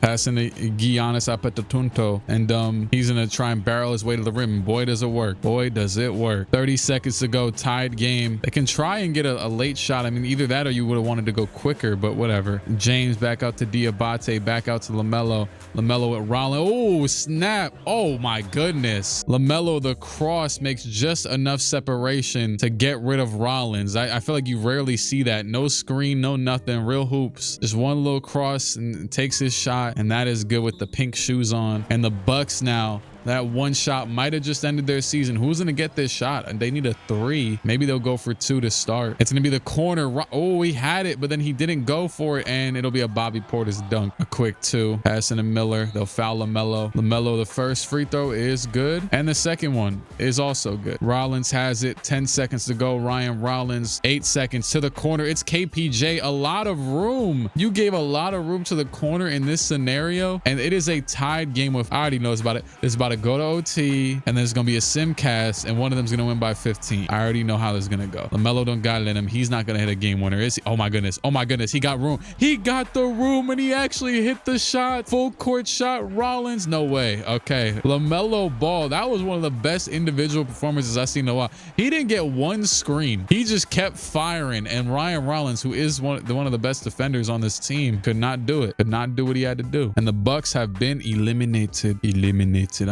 Passing to Giannis Apetatunto. And he's going to try and barrel his way to the rim. Boy, does it work. Boy, does it work. 30 seconds to go. Tied game. They can try and get a late shot. I mean, either that or you would have wanted to go quicker, but whatever. James back out to Diabate, back out to LaMelo. LaMelo with Rollins. Oh, snap. Oh my goodness. LaMelo, the cross, makes just enough separation to get rid of Rollins. I feel like you rarely see that. No screen, no nothing. Real hoops. Just one little cross and takes his shot, and that is good with the pink shoes on. And the Bucks now, that one shot might have just ended their season. Who's going to get this shot? And they need a 3. Maybe they'll go for 2 to start. It's going to be the corner. Oh, he had it, but then he didn't go for it. And it'll be a Bobby Portis dunk. A quick 2. Passing to Miller. They'll foul LaMelo. LaMelo, the first free throw is good. And the second one is also good. Rollins has it. 10 seconds to go. Ryan Rollins. 8 seconds to the corner. It's KPJ. A lot of room. You gave a lot of room to the corner in this scenario. And it is a tied game with, I already know about it. It's about to go to OT, and then there's gonna be a sim cast, and one of them's gonna win by 15. I already know how this is gonna go. LaMelo don't got it in him. He's not gonna hit a game winner, is he? Oh my goodness. Oh my goodness. He got room. He got the room, and he actually hit the shot. Full court shot. Rollins. No way. Okay. LaMelo Ball. That was one of the best individual performances I've seen in a while. He didn't get one screen. He just kept firing, and Ryan Rollins, who is one of the best defenders on this team, could not do it. Could not do what he had to do. And the Bucks have been eliminated.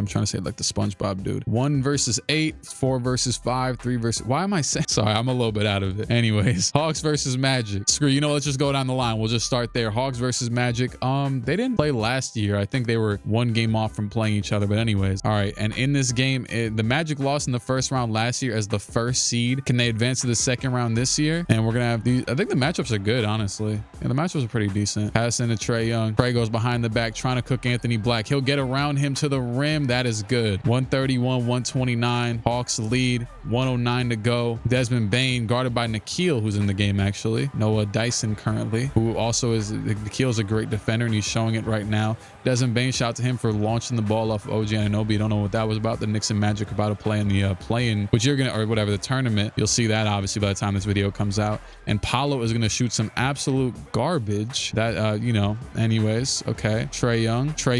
I'm trying to say it like the SpongeBob dude. 1 versus 8, 4 versus 5, 3 versus, why am I saying? Sorry, I'm a little bit out of it. Anyways, Hawks versus Magic. Screw, you know, let's just go down the line. We'll just start there. Hawks versus Magic. They didn't play last year. I think they were 1 game off from playing each other, but anyways. All right, and in this game, the Magic lost in the first round last year as the first seed. Can they advance to the second round this year? And we're gonna have these, I think the matchups are good, honestly. Yeah, the matchups are pretty decent. Pass into Trae Young. Trae goes behind the back, trying to cook Anthony Black. He'll get around him to the rim. That is good. 131, 129. Hawks lead. 109 to go. Desmond Bane guarded by Nikhil, who's in the game actually. Noah Dyson currently, who also is, Nikhil's a great defender and he's showing it right now. Desmond Bane, shout out to him for launching the ball off of OG Anunoby. Don't know what that was about. The Knicks and Magic about to play in the play-in, which you're gonna, or whatever, the tournament. You'll see that obviously by the time this video comes out. And Paolo is gonna shoot some absolute garbage. That you know. Anyways, okay. Trae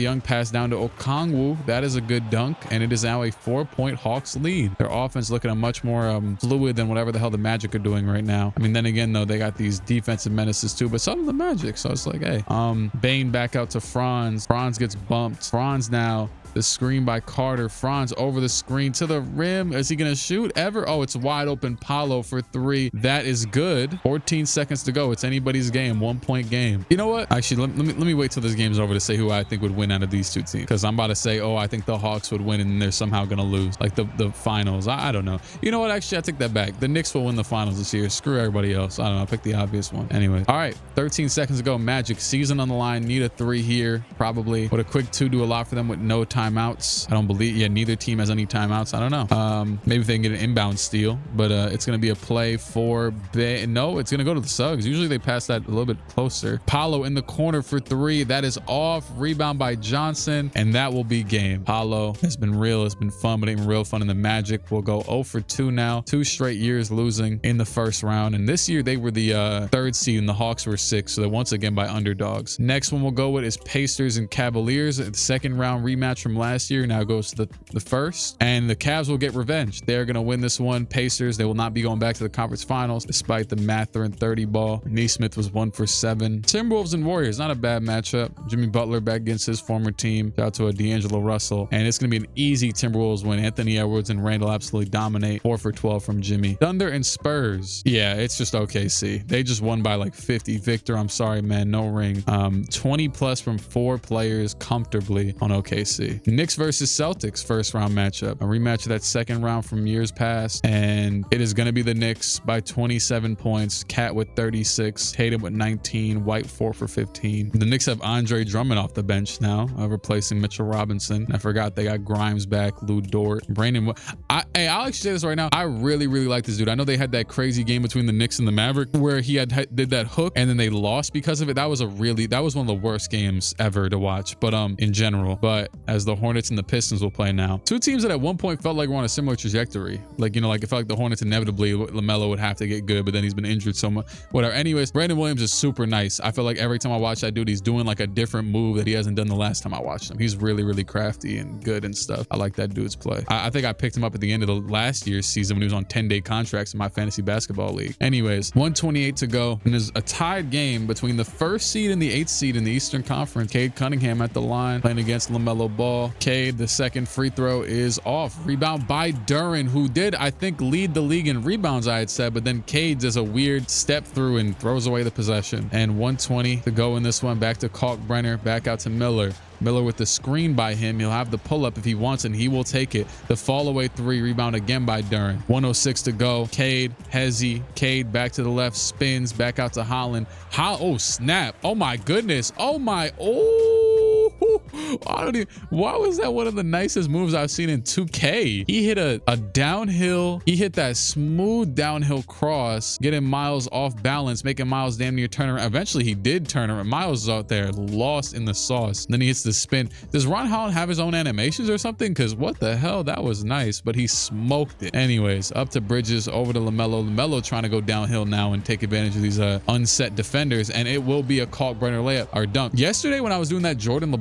Young passed down to Okongwu. That is a good dunk, and it is now a 4-point Hawks lead. Their offense looking a much more fluid than whatever the hell the Magic are doing right now. I mean, then again though, they got these defensive menaces too, but some of the Magic. So it's like, hey, Bane back out to Franz. Franz gets bumped. Franz now. The screen by Carter. Franz over the screen to the rim. Is he going to shoot ever? Oh, it's wide open. Paolo for 3. That is good. 14 seconds to go. It's anybody's game. 1-point game. You know what? Actually, let me wait till this game's over to say who I think would win out of these two teams. Because I'm about to say, oh, I think the Hawks would win and they're somehow going to lose. Like the finals. I don't know. You know what? Actually, I take that back. The Knicks will win the finals this year. Screw everybody else. I don't know. I'll pick the obvious one. Anyway. All right. 13 seconds to go. Magic. Season on the line. Need a 3 here. Probably. Would a quick 2 do a lot for them with no timeouts? I don't believe, yeah, neither team has any timeouts. I don't know. Maybe if they can get an inbound steal, but it's going to be a play for no, it's going to go to the Suggs. Usually they pass that a little bit closer. Paolo in the corner for 3. That is off. Rebound by Johnson, and that will be game. Paolo follow. It's been real. It's been fun, but even real fun. In the Magic will go 0 for 2 now. 2 straight years losing in the first round. And this year they were the 3rd seed and the Hawks were 6th. So they're once again by underdogs. Next one we'll go with is Pacers and Cavaliers. The second round rematch from last year now goes to the first. And the Cavs will get revenge. They're going to win this one. Pacers, they will not be going back to the conference finals despite the Mather and 30 ball. Neesmith was 1 for 7. Timberwolves and Warriors, not a bad matchup. Jimmy Butler back against his former team. Shout out to D'Angelo Russell. And it's going to be an easy Timberwolves win. Anthony Edwards and Randall absolutely dominate. 4 for 12 from Jimmy. Thunder and Spurs. Yeah, it's just OKC. They just won by like 50. Victor, I'm sorry, man. No ring. 20 plus from 4 players comfortably on OKC. Knicks versus Celtics first round matchup. A rematch of that second round from years past. And it is going to be the Knicks by 27 points. Cat with 36. Tatum with 19. White 4 for 15. The Knicks have Andre Drummond off the bench now, replacing Mitchell Robinson. I forgot they got Grimes back, Lou Dort, Brandon. I'll actually say this right now. I really like this dude. I know they had that crazy game between the Knicks and the Maverick where he did that hook and then they lost because of it. That was one of the worst games ever to watch, but in general. But as the Hornets and the Pistons will play now, 2 teams that at one point felt like we're on a similar trajectory. Like, you know, like it felt like the Hornets inevitably LaMelo would have to get good, but then he's been injured so much. Whatever. Anyways, Brandon Williams is super nice. I feel like every time I watch that dude, he's doing like a different move that he hasn't done the last time I watched him. He's really crafty and good and stuff. I like that dude's play. I think I picked him up at the end of the last year's season when he was on 10-day contracts in my fantasy basketball league. Anyways, 128 to go. And there's a tied game between the 1st seed and the 8th seed in the Eastern Conference. Cade Cunningham at the line playing against LaMelo Ball. Cade, the second free throw is off. Rebound by Duren, who did, I think, lead the league in rebounds, I had said, but then Cade does a weird step through and throws away the possession. And 120 to go in this one. Back to Kalkbrenner, back out to Miller. Miller with the screen by him. He'll have the pull-up if he wants, and he will take it. The fall-away 3, rebound again by Duren. 106 to go. Cade, Hezzy. Cade back to the left, spins, back out to Holland. Oh, snap. Oh, my goodness. Oh, my. Why was that one of the nicest moves I've seen in 2K? He hit a downhill. He hit that smooth downhill cross, getting Miles off balance, making Miles damn near turn around. Eventually, he did turn around. Miles is out there lost in the sauce. And then he hits the spin. Does Ron Holland have his own animations or something? Because what the hell? That was nice, but he smoked it. Anyways, up to Bridges, over to LaMelo. LaMelo trying to go downhill now and take advantage of these unset defenders, and it will be a Kalkbrenner layup or dunk. Yesterday when I was doing that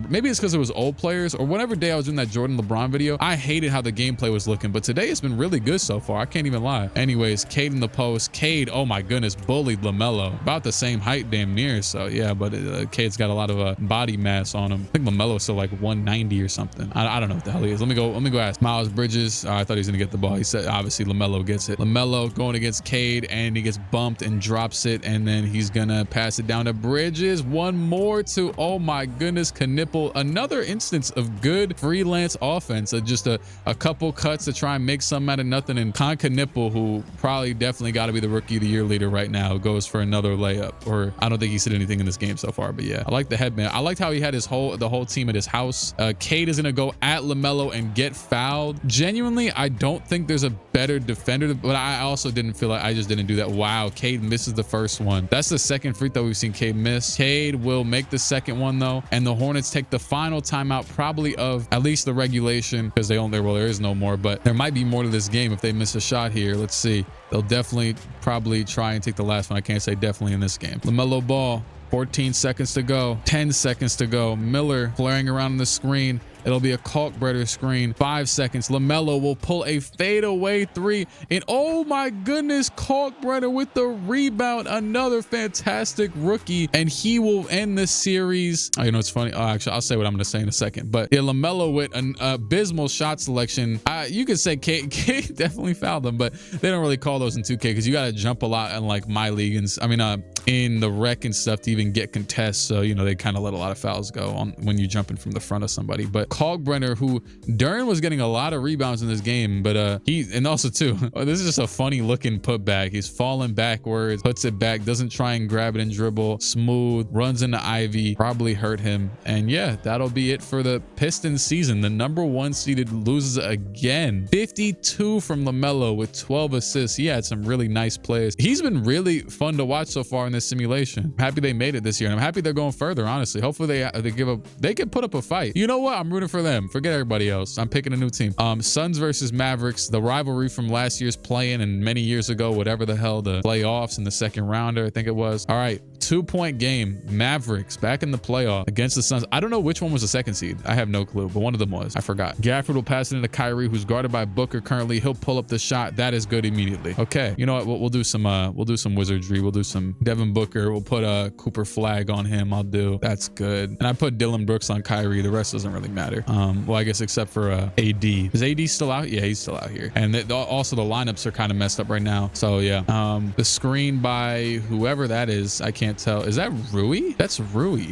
maybe it's because it was old players, or whatever day I was doing that Jordan LeBron video, I hated how the gameplay was looking, but today it's been really good so far. I can't even lie. Anyways, Cade in the post. Cade, oh my goodness, bullied LaMelo. About the same height damn near, so yeah, but Cade's got a lot of body mass on him. I think LaMelo is still like 190 or something. I don't know what the hell he is. Let me go ask Miles Bridges. I thought he was gonna get the ball. He said obviously LaMelo gets it. LaMelo going against Cade, and he gets bumped and drops it, and then he's gonna pass it down to Bridges. One more to, oh my goodness, Knipple. Another instance of good freelance offense. Just a couple cuts to try and make something out of nothing. And Knipple, who probably definitely got to be the rookie of the year leader right now, goes for another layup. Or I don't think he's hit anything in this game so far, but yeah, I like the headband. I liked how he had the whole team at his house. Cade is gonna go at LaMelo and get fouled. Genuinely, I don't think there's a better defender, but I also didn't feel like I just didn't do that. Wow, Cade misses the first one. That's the second free throw we've seen Cade miss. Cade will make the second one though, and the Hornets take the final timeout, probably of at least the regulation, because there is no more, but there might be more to this game if they miss a shot here. Let's see. They'll definitely probably try and take the last one. I can't say definitely in this game. LaMelo Ball, 14 seconds to go, 10 seconds to go. Miller flaring around the screen. It'll be a Kalkbrenner screen. 5 seconds. LaMelo will pull a fadeaway 3. And oh my goodness, Kalkbrenner with the rebound. Another fantastic rookie. And he will end the series. Oh, you know, it's funny. Oh, actually, I'll say what I'm going to say in a second. But yeah, LaMelo with an abysmal shot selection. You could say Cade definitely fouled them, but they don't really call those in 2K because you got to jump a lot in like my league. And I mean, in the rec and stuff to even get contests. So, you know, they kind of let a lot of fouls go on when you're jumping from the front of somebody. But Kalkbrenner, who Duren was getting a lot of rebounds in this game, but and also too, this is just a funny looking putback. He's falling backwards, puts it back, doesn't try and grab it and dribble, smooth, runs into Ivy, probably hurt him. And yeah, that'll be it for the Pistons season. The #1 seeded loses again. 52 from LaMelo with 12 assists. He had some really nice plays. He's been really fun to watch so far in this simulation. I'm happy they made it this year, and I'm happy they're going further, honestly. Hopefully they can put up a fight. You know what? I'm rooting for them. Forget everybody else. I'm picking a new team. Suns versus Mavericks, the rivalry from last year's play-in and many years ago, whatever the hell, the playoffs and the second rounder, I think it was. All right, 2-point game. Mavericks back in the playoff against the Suns. I don't know which one was the second seed. I have no clue, but one of them was. I forgot. Gafford will pass it into Kyrie, who's guarded by Booker currently. He'll pull up the shot. That is good immediately. Okay, you know what? We'll do some wizardry. We'll do some Devin Booker. We'll put a Cooper flag on him. I'll do. That's good. And I put Dylan Brooks on Kyrie. The rest doesn't really matter. Well, I guess except for AD. Is AD still out? Yeah, he's still out here. And also the lineups are kind of messed up right now. So yeah, the screen by whoever that is, I can't tell. Is that Rui? That's Rui.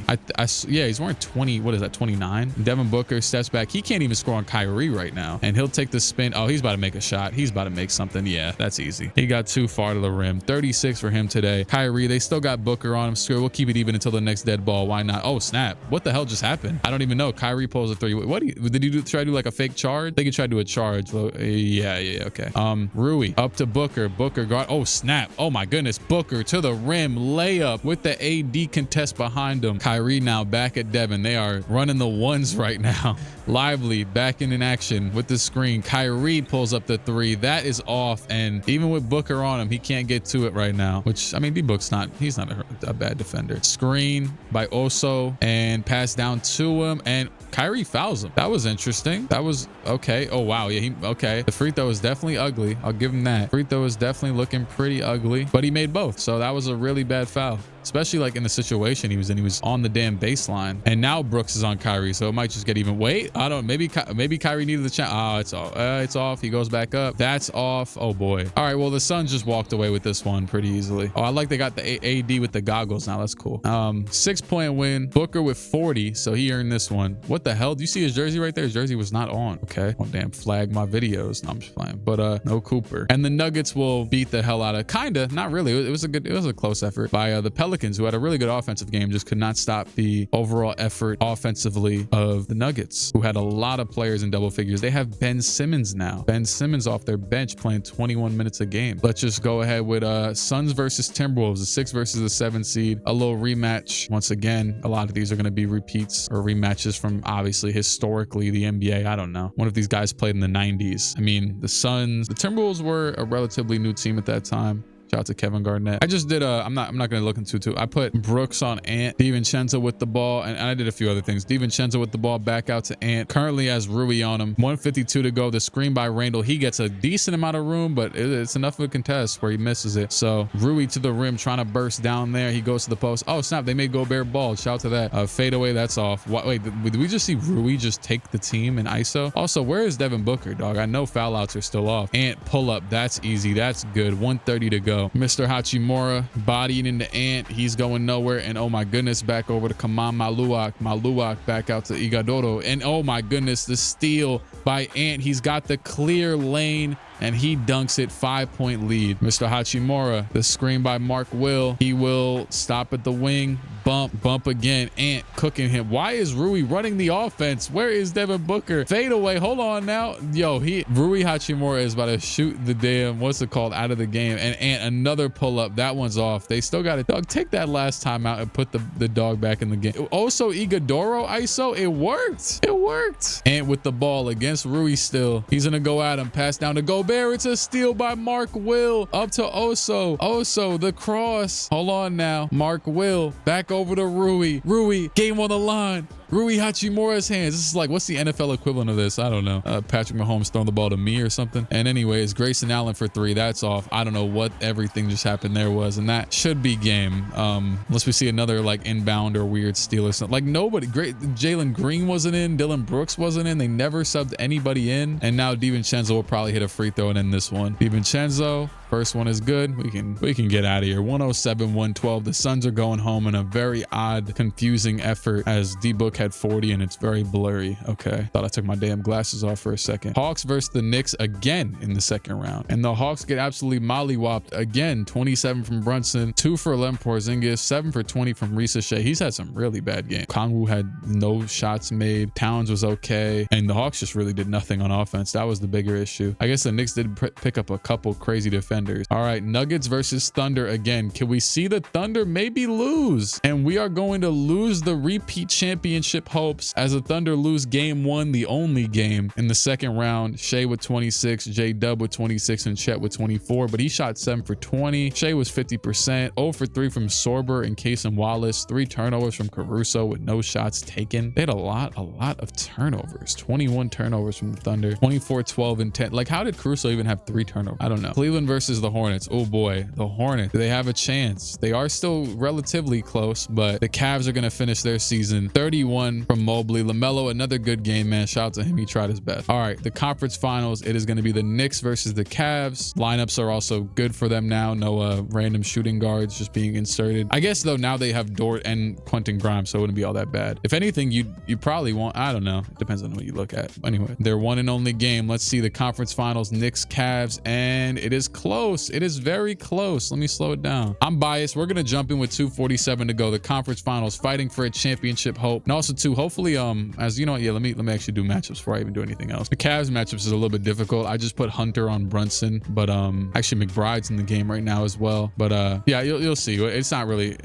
Yeah, he's wearing 20. What is that? 29. Devin Booker steps back. He can't even score on Kyrie right now. And he'll take the spin. Oh, he's about to make a shot. He's about to make something. Yeah, that's easy. He got too far to the rim. 36 for him today. Kyrie, they still got Booker on him. Screw, we'll keep it even until the next dead ball. Why not? Oh, snap. What the hell just happened? I don't even know. Kyrie pulls a 3. What did he try to do like a fake charge? I think he tried to do a charge. Well, yeah, okay. Rui up to Booker. Booker guard. Oh, snap. Oh my goodness. Booker to the rim. Layup with the AD contest behind him. Kyrie now back at Devin. They are running the ones right now. Lively back in action with the screen. Kyrie pulls up the 3. That is off. And even with Booker on him, he can't get to it right now, which I mean, D-Book's he's not a bad defender. Screen by Oso and pass down to him, and Kyrie fouls him. That was interesting. That was okay. Oh wow, yeah, okay. The free throw is definitely ugly. I'll give him that. Free throw is definitely looking pretty ugly, but he made both. So that was a really bad foul, especially like in the situation he was in. He was on the damn baseline, and now Brooks is on Kyrie, so it might just get even. Wait, I don't. Maybe Kyrie needed the chance. Oh, it's off. It's off. He goes back up. That's off. Oh boy. All right. Well, the Suns just walked away with this one pretty easily. Oh, I like they got the AD with the goggles now. That's cool. 6-point win. Booker with 40, so he earned this one. What the hell? Do you see his jersey right there? His jersey was not on. Okay. Oh damn. Flag my videos. No, I'm just playing. But no Cooper. And the Nuggets will beat the hell out of. Kinda. Not really. It was a close effort by the Pelicans, who had a really good offensive game, just could not stop the overall effort offensively of the Nuggets, who had a lot of players in double figures. They have Ben Simmons now. Ben Simmons off their bench playing 21 minutes a game. Let's just go ahead with Suns versus Timberwolves, the 6 versus the 7 seed. A little rematch. Once again, a lot of these are going to be repeats or rematches from obviously historically the NBA. I don't know. One of these guys played in the 90s. I mean, the Timberwolves were a relatively new team at that time. Shout out to Kevin Garnett. I just did I'm not going to look into too. I put Brooks on Ant, DiVincenzo with the ball, and I did a few other things. DiVincenzo with the ball back out to Ant. Currently has Rui on him. 152 to go. The screen by Randall. He gets a decent amount of room, but it's enough of a contest where he misses it. So Rui to the rim, trying to burst down there. He goes to the post. Oh snap! They made Gobert ball. Shout out to that. Fade away. That's off. Wait, did we just see Rui just take the team in ISO? Also, where is Devin Booker, dog? I know foul outs are still off. Ant pull up. That's easy. That's good. 130 to go. Mr. Hachimura bodying into Ant. He's going nowhere. And oh my goodness, back over to Kaman Maluak. Maluak back out to Igadoro. And oh my goodness, the steal by Ant. He's got the clear lane and he dunks it. 5-point lead. Mr. Hachimura, the screen by Mark Will. He will stop at the wing. Bump again. Ant cooking him. Why is Rui running the offense? Where is Devin Booker? Fade away. Hold on now. Yo, Rui Hachimura is about to shoot the damn, what's it called, out of the game. And Ant, another pull up. That one's off. They still got it. Dog, take that last time out and put the dog back in the game. Also, Igadoro ISO. It worked. It worked. Ant with the ball against Rui still. He's going to go at him. Pass down to Gobert. It's a steal by Mark Will. Up to Oso. Oso, the cross. Hold on now. Mark Will back over to Rui. Rui, game on the line. Rui Hachimura's hands. This is like, what's the NFL equivalent of this? I don't know. Patrick Mahomes throwing the ball to me or something. And anyways, Grayson Allen for 3. That's off. I don't know what everything just happened there was. And that should be game. Unless we see another like inbound or weird steal or something. Like nobody. Great. Jalen Green wasn't in. Dylan Brooks wasn't in. They never subbed anybody in. And now DiVincenzo will probably hit a free throw and end this one. DiVincenzo. First one is good. We can get out of here. 107-112. The Suns are going home in a very odd, confusing effort as D-Book had 40 and it's very blurry. Okay. Thought I took my damn glasses off for a second. Hawks versus the Knicks again in the second round. And the Hawks get absolutely mollywopped again. 27 from Brunson, 2 for 11 Porzingis, 7 for 20 from Risa Shea. He's had some really bad games. Kongwu had no shots made. Towns was okay. And the Hawks just really did nothing on offense. That was the bigger issue. I guess the Knicks did pick up a couple crazy defenders. Commanders. All right, Nuggets versus Thunder again. Can we see the Thunder maybe lose? And we are going to lose the repeat championship hopes as the Thunder lose game 1, the only game in the second round. Shea with 26, J-Dub with 26, and Chet with 24, but he shot 7 for 20. Shea was 50%, 0 for 3 from Sorber and Cason Wallace, 3 turnovers from Caruso with no shots taken. They had a lot of turnovers. 21 turnovers from the Thunder, 24, 12, and 10. Like, how did Caruso even have 3 turnovers? I don't know. Cleveland versus the Hornets. Oh boy, the Hornets. Do they have a chance? They are still relatively close, but the Cavs are going to finish their season 31 from Mobley. LaMelo, another good game, man. Shout out to him. He tried his best. All right, the conference finals. It is going to be the Knicks versus the Cavs. Lineups are also good for them now. No random shooting guards just being inserted. I guess though now they have Dort and Quentin Grimes, so it wouldn't be all that bad. If anything, you probably want, I don't know. It depends on what you look at. Anyway, their one and only game. Let's see the conference finals, Knicks, Cavs, and it is close. It is very close. Let me slow it down. I'm biased. We're going to jump in with 2:47 to go. The conference finals, fighting for a championship hope. And also too, hopefully, as you know, yeah, let me actually do matchups before I even do anything else. The Cavs matchups is a little bit difficult. I just put Hunter on Brunson, but actually McBride's in the game right now as well. But yeah, you'll see. It's not really,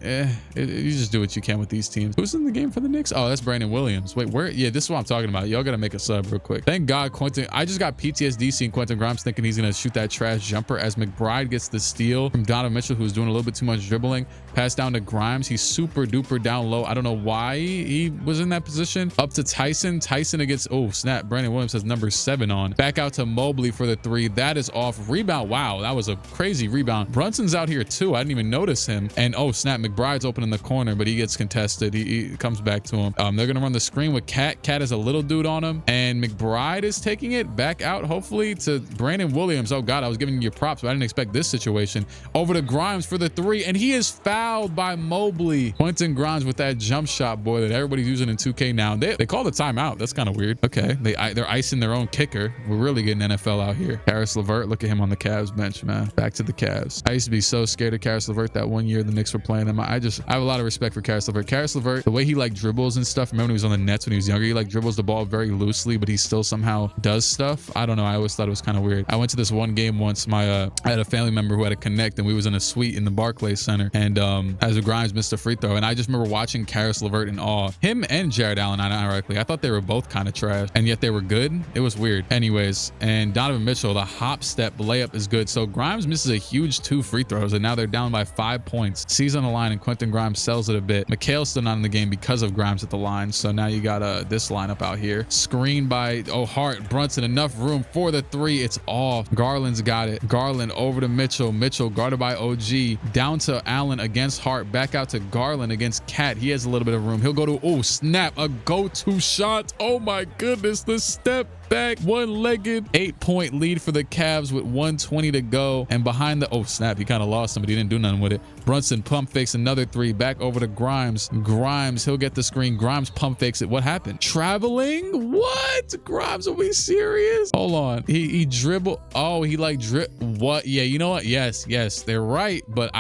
you just do what you can with these teams. Who's in the game for the Knicks? Oh, that's Brandon Williams. Wait, where? Yeah, this is what I'm talking about. Y'all gotta make a sub real quick. Thank God Quentin, I just got PTSD seeing Quentin Grimes thinking he's gonna shoot that trash jumper as McBride gets the steal from Donovan Mitchell, who's doing a little bit too much dribbling. Pass down to Grimes. He's super duper down low. I don't know why he was in that position. Up to Tyson. Tyson against, oh snap, Brandon Williams has number 7 on. Back out to Mobley for the 3. That is off. Rebound. Wow, that was a crazy rebound. Brunson's out here too. I didn't even notice him. And oh snap, McBride's open in the corner, but he gets contested. He comes back to him. They're gonna run the screen with Cat. Cat has a little dude on him, and McBride is taking it back out, hopefully, to Brandon Williams. Oh God, I was giving you props, but I didn't expect this situation. Over to Grimes for the 3, and he is fouled by Mobley. Quentin Grimes with that jump shot, boy, that everybody's using in 2K now. They call the timeout. That's kind of weird. Okay, they're icing their own kicker. We're really getting NFL out here. Karis LeVert, look at him on the Cavs bench, man. Back to the Cavs. I used to be so scared of Karis LeVert that one year the Knicks were playing them. I have a lot of respect for Karis LeVert. Karis LeVert, the way he like dribbles and stuff. Remember when he was on the Nets when he was younger? He like dribbles the ball very loosely, but he still somehow does stuff. I don't know. I always thought it was kind of weird. I went to this one game once. I had a family member who had a connect, and we was in a suite in the Barclays Center. And as Grimes missed a free throw, and I just remember watching Karis LeVert in awe. Him and Jared Allen, ironically, I thought they were both kind of trash, and yet they were good. It was weird. Anyways, and Donovan Mitchell, the hop step layup is good. So Grimes misses a huge 2 free throws, and now they're down by 5 points. C's on the line, and Quentin Grimes sells it a bit. McHale's still not in the game because of Grimes at the line. So now you got this lineup out here. Screen by Hart, Brunson, enough room for the 3. It's off. Garland's got it. Garland over to Mitchell. Mitchell guarded by OG. Down to Allen against Hart. Back out to Garland against Cat. He has a little bit of room. He'll go to, oh snap, a go-to shot. Oh my goodness, the step back, one-legged 8-point lead for the Cavs with 1:20 to go. And behind the, oh snap, he kind of lost him, but he didn't do nothing with it. Brunson pump fakes another 3. Back over to Grimes. Grimes, he'll get the screen. Grimes pump fakes it. What happened? Traveling? What? Grimes, are we serious? Hold on. He dribbled. Oh, he like what? Yeah, you know what? Yes, they're right. But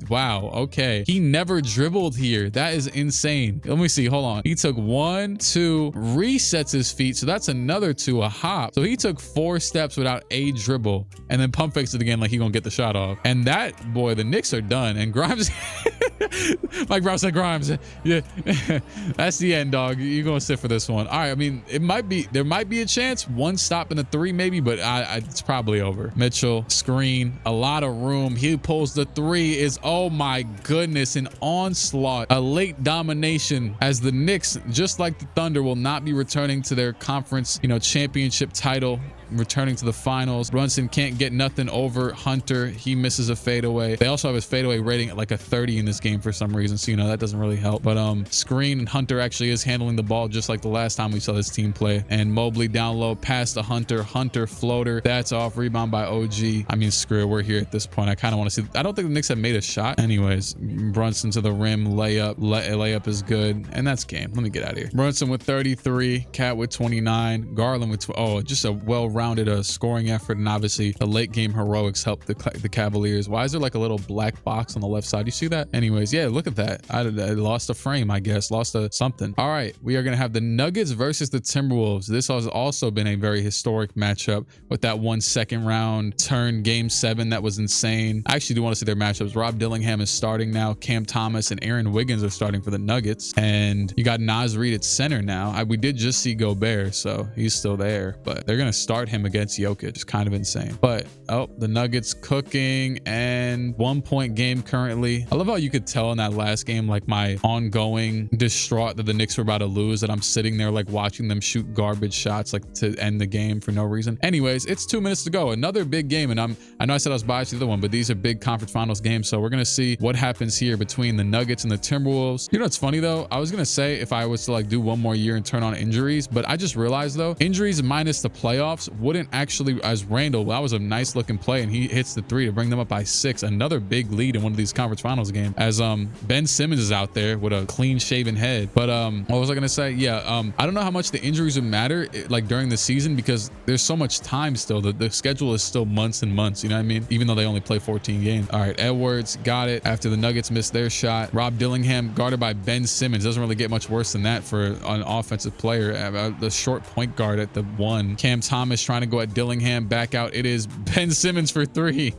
wow. Okay. He never dribbled here. That is insane. Let me see. Hold on. He took 1, 2, resets his feet. So that's another 2, a hop. So he took 4 steps without a dribble, and then pump fakes it again like he gonna get the shot off. And that, boy, the Knicks are done. And Grimes, Mike Brown said Grimes. Yeah, that's the end, dog. You're gonna sit for this one. All right. I mean, there might be a chance. 1 stop in a 3 maybe, but it's probably over. Mitchell screen, a lot of room. He pulls the 3. Is, oh my goodness, an onslaught, a late domination as the Knicks, just like the Thunder, will not be returning to their conference, championship title. Returning to the finals. Brunson can't get nothing over Hunter. He misses a fadeaway. They also have his fadeaway rating at like a 30 in this game for some reason, so that doesn't really help. But screen, and Hunter actually is handling the ball just like the last time we saw this team play. And Mobley down low, pass to Hunter. Hunter floater, that's off. Rebound by OG. I mean, screw it, we're here at this point. I kind of want to see, I don't think the Knicks have made a shot. Anyways, Brunson to the rim, layup. Layup is good, and that's game. Let me get out of here. Brunson with 33, Cat with 29, Garland with just a well well-rounded scoring effort, and obviously the late game heroics helped the Cavaliers. Why is there like a little black box on the left side? You see that? Anyways, yeah, look at that. I lost a frame, I guess. Lost a something. All right, we are going to have the Nuggets versus the Timberwolves. This has also been a very historic matchup with that 1 second round turn game 7 that was insane. I actually do want to see their matchups. Rob Dillingham is starting now. Cam Thomas and Aaron Wiggins are starting for the Nuggets, and you got Naz Reid at center now. We did just see Gobert, so he's still there, but they're going to start him against Jokic. It's kind of insane. But oh, the Nuggets cooking, and 1 point game currently. I love how you could tell in that last game, like my ongoing distraught that the Knicks were about to lose, that I'm sitting there like watching them shoot garbage shots like to end the game for no reason. Anyways, it's 2 minutes to go. Another big game, and I know I said I was biased to the other one, but these are big conference finals games, so we're gonna see what happens here between the Nuggets and the Timberwolves. You know what's funny though? I was gonna say if I was to like do one more year and turn on injuries, but I just realized though, injuries minus the playoffs wouldn't actually, as Randall, that was a nice looking play, and he hits the 3 to bring them up by 6. Another big lead in one of these conference finals games, as Ben Simmons is out there with a clean shaven head. But what was I gonna say? Yeah, I don't know how much the injuries would matter like during the season, because there's so much time still. The schedule is still months and months, you know what I mean? Even though they only play 14 games. All right, Edwards got it after the Nuggets missed their shot. Rob Dillingham guarded by Ben Simmons. Doesn't really get much worse than that for an offensive player. The short point guard at the 1. Cam Thomas trying to go at Dillingham, back out. It is Ben Simmons for 3.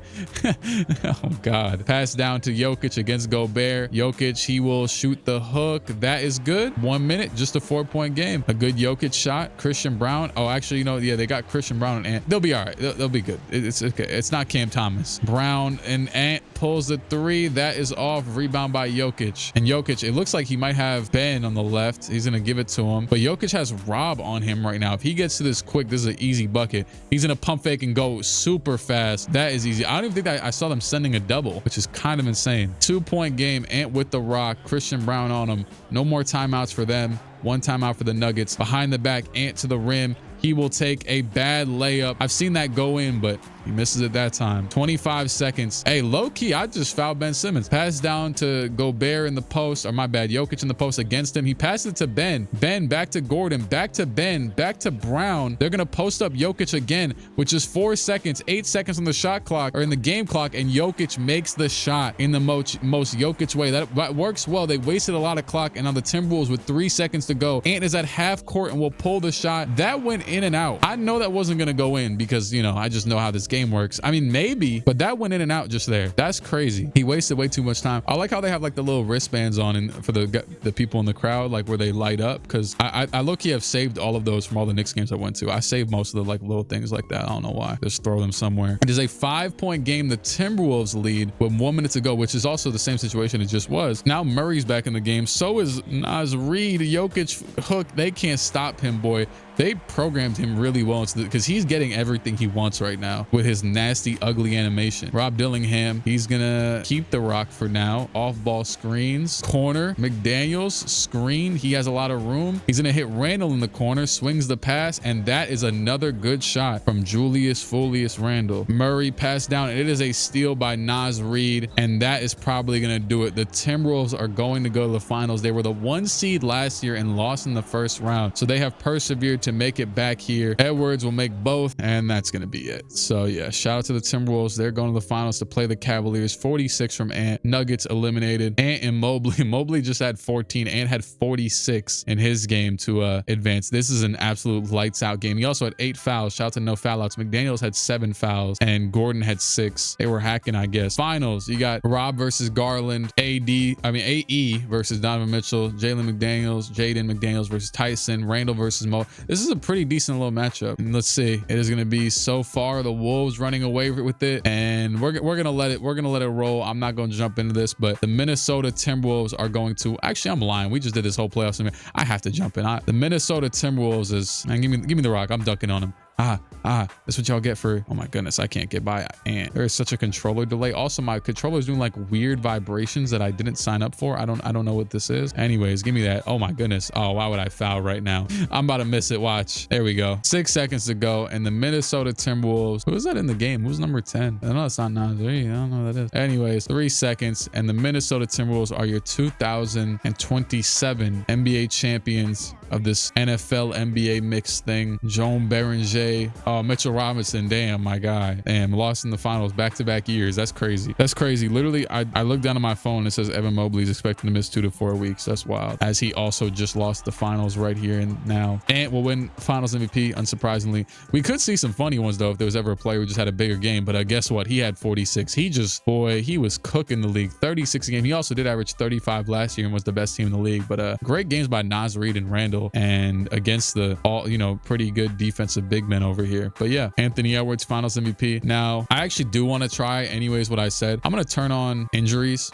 Oh God. Pass down to Jokic against Gobert. Jokic, he will shoot the hook. That is good. 1 minute, just a 4-point game. A good Jokic shot. Christian Brown. Oh, actually, you know, yeah, they got Christian Brown and Ant. They'll be all right. They'll be good. It's okay. It's not Cam Thomas. Brown and Ant pulls the 3. That is off. Rebound by Jokic. And Jokic, it looks like he might have Ben on the left. He's going to give it to him. But Jokic has Rob on him right now. If he gets to this quick, this is an easy bucket. He's going to pump fake and go super fast. That is easy. I don't even think that I saw them sending a double, which is kind of insane. 2-point game. Ant with the rock. Christian Brown on him. No more timeouts for them. 1 timeout for the Nuggets. Behind the back, Ant to the rim. He will take a bad layup. I've seen that go in, but he misses it that time. 25 seconds. Hey, low key, I just fouled Ben Simmons. Pass down to Gobert in the post, or my bad, Jokic in the post against him. He passes it to Ben. Ben back to Gordon, back to Ben, back to Brown. They're going to post up Jokic again, which is 4 seconds, 8 seconds on the shot clock or in the game clock, and Jokic makes the shot in the most Jokic way. That works well. They wasted a lot of clock, and on the Timberwolves with 3 seconds to go, Ant is at half court and will pull the shot. That went in and out. I know that wasn't going to go in because, you know, I just know how this game works. I mean, maybe, but that went in and out just there. That's crazy. He wasted way too much time. I like how they have like the little wristbands on and for the people in the crowd, like where they light up, because I low-key have saved all of those from all the Knicks games I went to. I saved most of the like little things like that. I don't know why. Just throw them somewhere. It is a 5-point game. The Timberwolves lead with 1 minute to go, which is also the same situation it just was. Now Murray's back in the game. So is Naz Reid. Jokic hook. They can't stop him, boy. They programmed him really well because he's getting everything he wants right now with his nasty, ugly animation. Rob Dillingham, he's gonna keep the rock for now. Off-ball screens. Corner. McDaniels, screen. He has a lot of room. He's gonna hit Randall in the corner, swings the pass, and that is another good shot from Julius Folius Randall. Murray passed down, and it is a steal by Naz Reid, and that is probably gonna do it. The Timberwolves are going to go to the finals. They were the 1 seed last year and lost in the first round, so they have persevered to make it back here. Edwards will make both, and that's going to be it. So yeah, shout out to the Timberwolves. They're going to the finals to play the Cavaliers. 46 from Ant. Nuggets eliminated. Ant and Mobley. Mobley just had 14. Ant had 46 in his game to advance. This is an absolute lights out game. He also had 8 fouls. Shout out to no foul outs. McDaniels had 7 fouls and Gordon had 6. They were hacking, I guess. Finals, you got Rob versus Garland, AE versus Donovan Mitchell, Jalen McDaniels, Jaden McDaniels versus Tyson, Randall versus Mo. This is a pretty decent little matchup. And let's see. It is going to be so far the Wolves running away with it, and we're going to let it roll. I'm not going to jump into this, but the Minnesota Timberwolves are going to, actually, I'm lying. We just did this whole playoffs. I have to jump in. The Minnesota Timberwolves is, man, give me the rock. I'm dunking on him. That's what y'all get for, oh my goodness, I can't get by Ant. There is such a controller delay. Also, my controller is doing like weird vibrations that I didn't sign up for. I don't know what this is. Anyways, give me that. Oh my goodness. Oh, why would I foul right now? I'm about to miss it. Watch. There we go. 6 seconds to go, and the Minnesota Timberwolves, who is that in the game? Who's number 10? I know it's not Naz Reid. I don't know who that is. Anyways, 3 seconds, and the Minnesota Timberwolves are your 2027 NBA champions. of this NFL NBA mix thing. Joan Berenger, Mitchell Robinson, damn, my guy. Damn, lost in the finals back-to-back years. That's crazy. That's crazy. Literally, I looked down at my phone and it says Evan Mobley's expecting to miss 2 to 4 weeks. That's wild. As he also just lost the finals right here and now. And will win finals MVP, unsurprisingly. We could see some funny ones though if there was ever a player who just had a bigger game. But guess what? He had 46. He just, boy, he was cooking the league. 36 a game. He also did average 35 last year and was the best team in the league. But great games by Naz Reid and Randall, and against the all, you know, pretty good defensive big men over here. But yeah, Anthony Edwards finals MVP. Now I actually do want to try anyways what I said. I'm gonna turn on injuries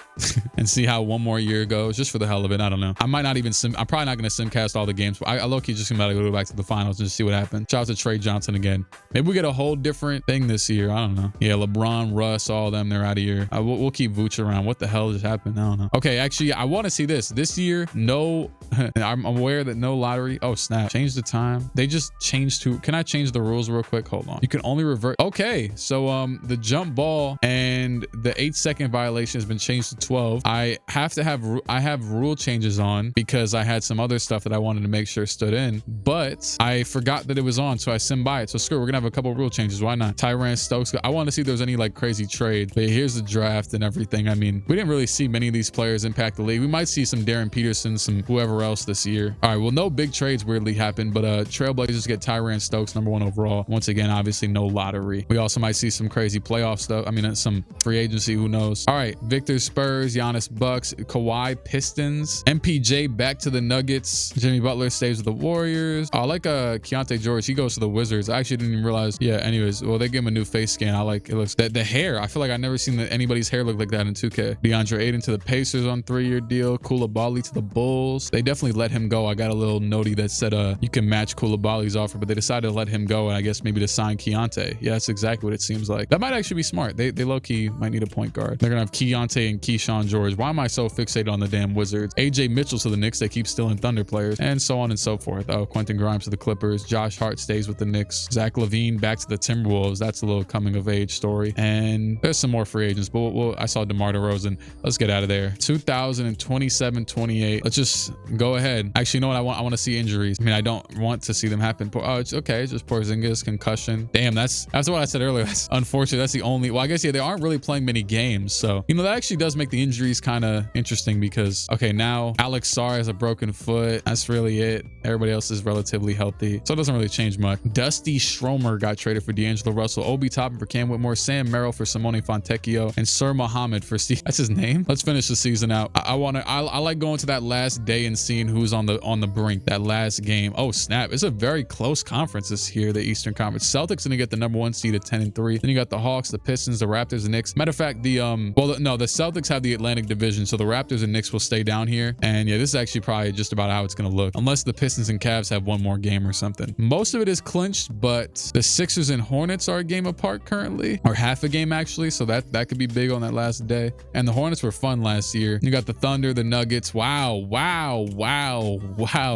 and see how one more year goes, just for the hell of it. I don't know. I might not even I'm probably not gonna simcast all the games, but I low-key just gonna go back to the finals and just see what happens. Shout out to Trey Johnson again. Maybe we get a whole different thing this year. I don't know. Yeah, LeBron, Russ, all of them, they're out of here. We'll keep Vooch around. What the hell just happened? I don't know. Okay, actually, I want to see this year. No, I'm aware that no lottery. Oh snap, change the time. They just changed to, can I change the rules real quick? Hold on. You can only revert. Okay, so the jump ball and the 8-second violation has been changed to 12. I have rule changes on because I had some other stuff that I wanted to make sure stood in, but I forgot that it was on, so I simmed by it. So screw it, we're gonna have a couple rule changes. Why not? Tyran Stokes. I want to see if there's any like crazy trade. But here's the draft and everything. I mean, we didn't really see many of these players impact the league. We might see some Darren Peterson, some whoever else this year. All right, well, no big trades weirdly happened, but Trailblazers get Tyran Stokes, #1 overall. Once again, obviously no lottery. We also might see some crazy playoff stuff. I mean, some free agency, who knows? All right, Victor Spurs, Giannis Bucks, Kawhi Pistons, MPJ back to the Nuggets, Jimmy Butler stays with the Warriors. I like Keontae George, he goes to the Wizards. I actually didn't even realize. Yeah, anyways, well, they give him a new face scan. I like it. Looks that the hair, I feel like I've never seen anybody's hair look like that in 2K. DeAndre Ayton to the Pacers on 3-year deal. Koulibaly to the Bulls. They definitely let him go. I got a little notey that said you can match Koulibaly's offer, but they decided to let him go, and I guess maybe to sign Keontae. Yeah, that's exactly what it seems like. That might actually be smart. They low-key might need a point guard. They're gonna have Keontae and Keyshawn George. Why am I so fixated on the damn Wizards? AJ Mitchell to the Knicks. They keep stealing Thunder players, and so on and so forth. Oh, Quentin Grimes to the Clippers. Josh Hart stays with the Knicks. Zach LaVine back to the Timberwolves. That's a little coming of age story. And there's some more free agents, but I saw DeMar DeRozan. Let's get out of there. 2027-28. Let's just go ahead. Actually, you know what? I want to see injuries. I mean, I don't want to see them happen. Oh, it's okay. It's just Porzingis concussion. Damn, that's what I said earlier. That's unfortunate. That's the only. Well, I guess yeah, they aren't really playing many games, so you know that actually does make the injuries kind of interesting because okay, now Alex Sarr has a broken foot. That's really it. Everybody else is relatively healthy, so it doesn't really change much. Dusty Schromer got traded for D'Angelo Russell. Obi Toppin for Cam Whitmore. Sam Merrill for Simone Fontecchio, and Sir Muhammad for Steve. That's his name. Let's finish the season out. I like going to that last day and seeing who's on the brink. That last game. Oh snap! It's a very close conference this year, the Eastern Conference. Celtics gonna get the #1 seed at 10-3. Then you got the Hawks, the Pistons, the Raptors, the Knicks. Matter of fact, the Celtics have the Atlantic Division, so the Raptors and Knicks will stay down here. And yeah, this is actually probably just about how it's gonna look, unless the Pistons and Cavs have one more game or something. Most of it is clinched, but the Sixers and Hornets are a game apart currently, or half a game actually. So that could be big on that last day. And the Hornets were fun last year. You got the Thunder, the Nuggets. Wow.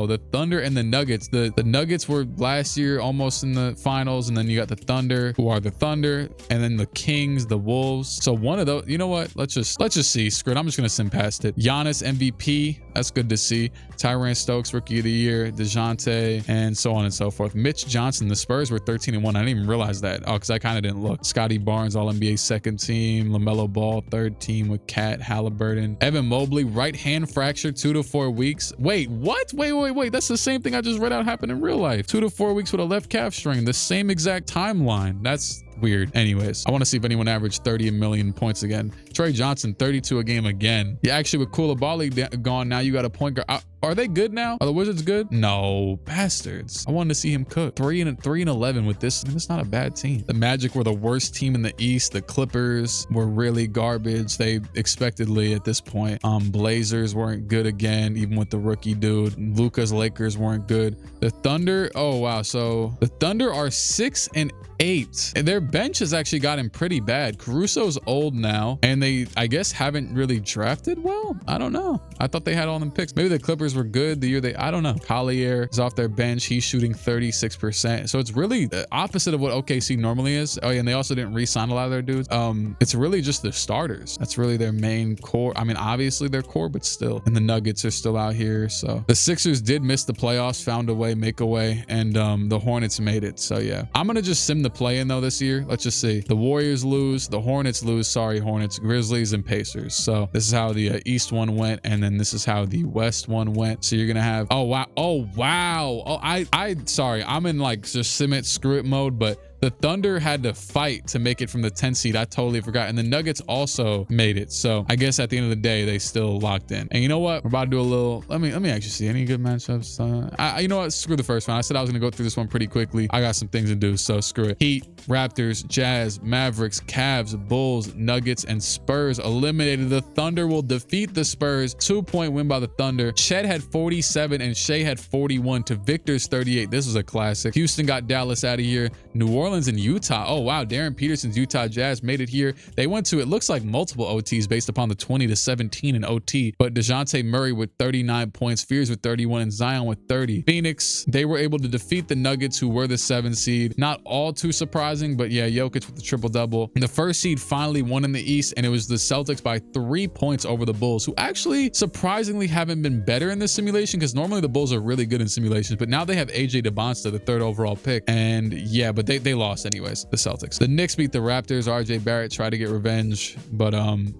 The Thunder and the Nuggets. The Nuggets were last year almost in the finals, and then you got the Thunder, who are the Thunder, and then the Kings, the Wolves. So one of those, you know what? Let's just see. Screw it. I'm just gonna sim past it. Giannis MVP. That's good to see. Tyran Stokes Rookie of the Year. DeJounte, and so on and so forth. Mitch Johnson. The Spurs were 13-1. I didn't even realize that. Oh, because I kind of didn't look. Scotty Barnes, All-NBA second team. LaMelo Ball, third team with Cat Halliburton. Evan Mobley, right hand fracture, 2 to 4 weeks. Wait, what? Wait. That's the same thing I just read out happened in real life. 2 to 4 weeks with a left calf strain. The same exact timeline. That's weird. Anyways, I want to see if anyone averaged 30 million points again. Trey Johnson, 32 a game again. Yeah, actually with Koulibaly gone, now you got a point guard. Are they good now? Are the Wizards good? No, bastards. I wanted to see him cook. 3-11 with this. I mean, it's not a bad team. The Magic were the worst team in the East. The Clippers were really garbage. They expectedly at this point. Blazers weren't good again, even with the rookie dude. Luka's Lakers weren't good. The Thunder, oh wow. So the Thunder are 6-8. And their bench has actually gotten pretty bad. Caruso's old now, and they, I guess, haven't really drafted well. still? I don't know. I thought they had all them picks. Maybe the Clippers were good the year I don't know. Collier is off their bench. He's shooting 36%. So it's really the opposite of what OKC normally is. Oh yeah, and they also didn't re-sign a lot of their dudes. It's really just the starters. That's really their main core. I mean, obviously their core, but still. And the Nuggets are still out here. So the Sixers did miss the playoffs, found a way, make a way, and the Hornets made it. So yeah, I'm gonna just sim the play-in though this year. Let's just see. The Warriors lose, the Hornets lose. Sorry, Hornets, Grizzlies, and Pacers. So this is how the East one went, and then this is how the West one went. So you're gonna have, oh wow, sorry, I'm in like just sim it, screw it mode, but the Thunder had to fight to make it from the 10 seed. I totally forgot. And the Nuggets also made it. So I guess at the end of the day, they still locked in. And you know what? We're about to do a little, let me actually see any good matchups. You know what? Screw the first one. I said I was going to go through this one pretty quickly. I got some things to do, so screw it. Heat, Raptors, Jazz, Mavericks, Cavs, Bulls, Nuggets, and Spurs eliminated. The Thunder will defeat the Spurs. 2-point win by the Thunder. Chet had 47 and Shea had 41 to Victor's 38. This was a classic. Houston got Dallas out of here. New Orleans and Utah. Oh wow, Darren Peterson's Utah Jazz made it here. They went to, it looks like multiple OTs based upon the 20-17 in OT, but DeJounte Murray with 39 points, Fears with 31, and Zion with 30. Phoenix, they were able to defeat the Nuggets, who were the 7 seed. Not all too surprising, but yeah, Jokic with the triple-double. The first seed finally won in the East, and it was the Celtics by 3 points over the Bulls, who actually surprisingly haven't been better in this simulation, because normally the Bulls are really good in simulations, but now they have AJ DeBonsta, the 3rd overall pick, and yeah, but they lost anyways, the Celtics. The Knicks beat the Raptors. RJ Barrett tried to get revenge, but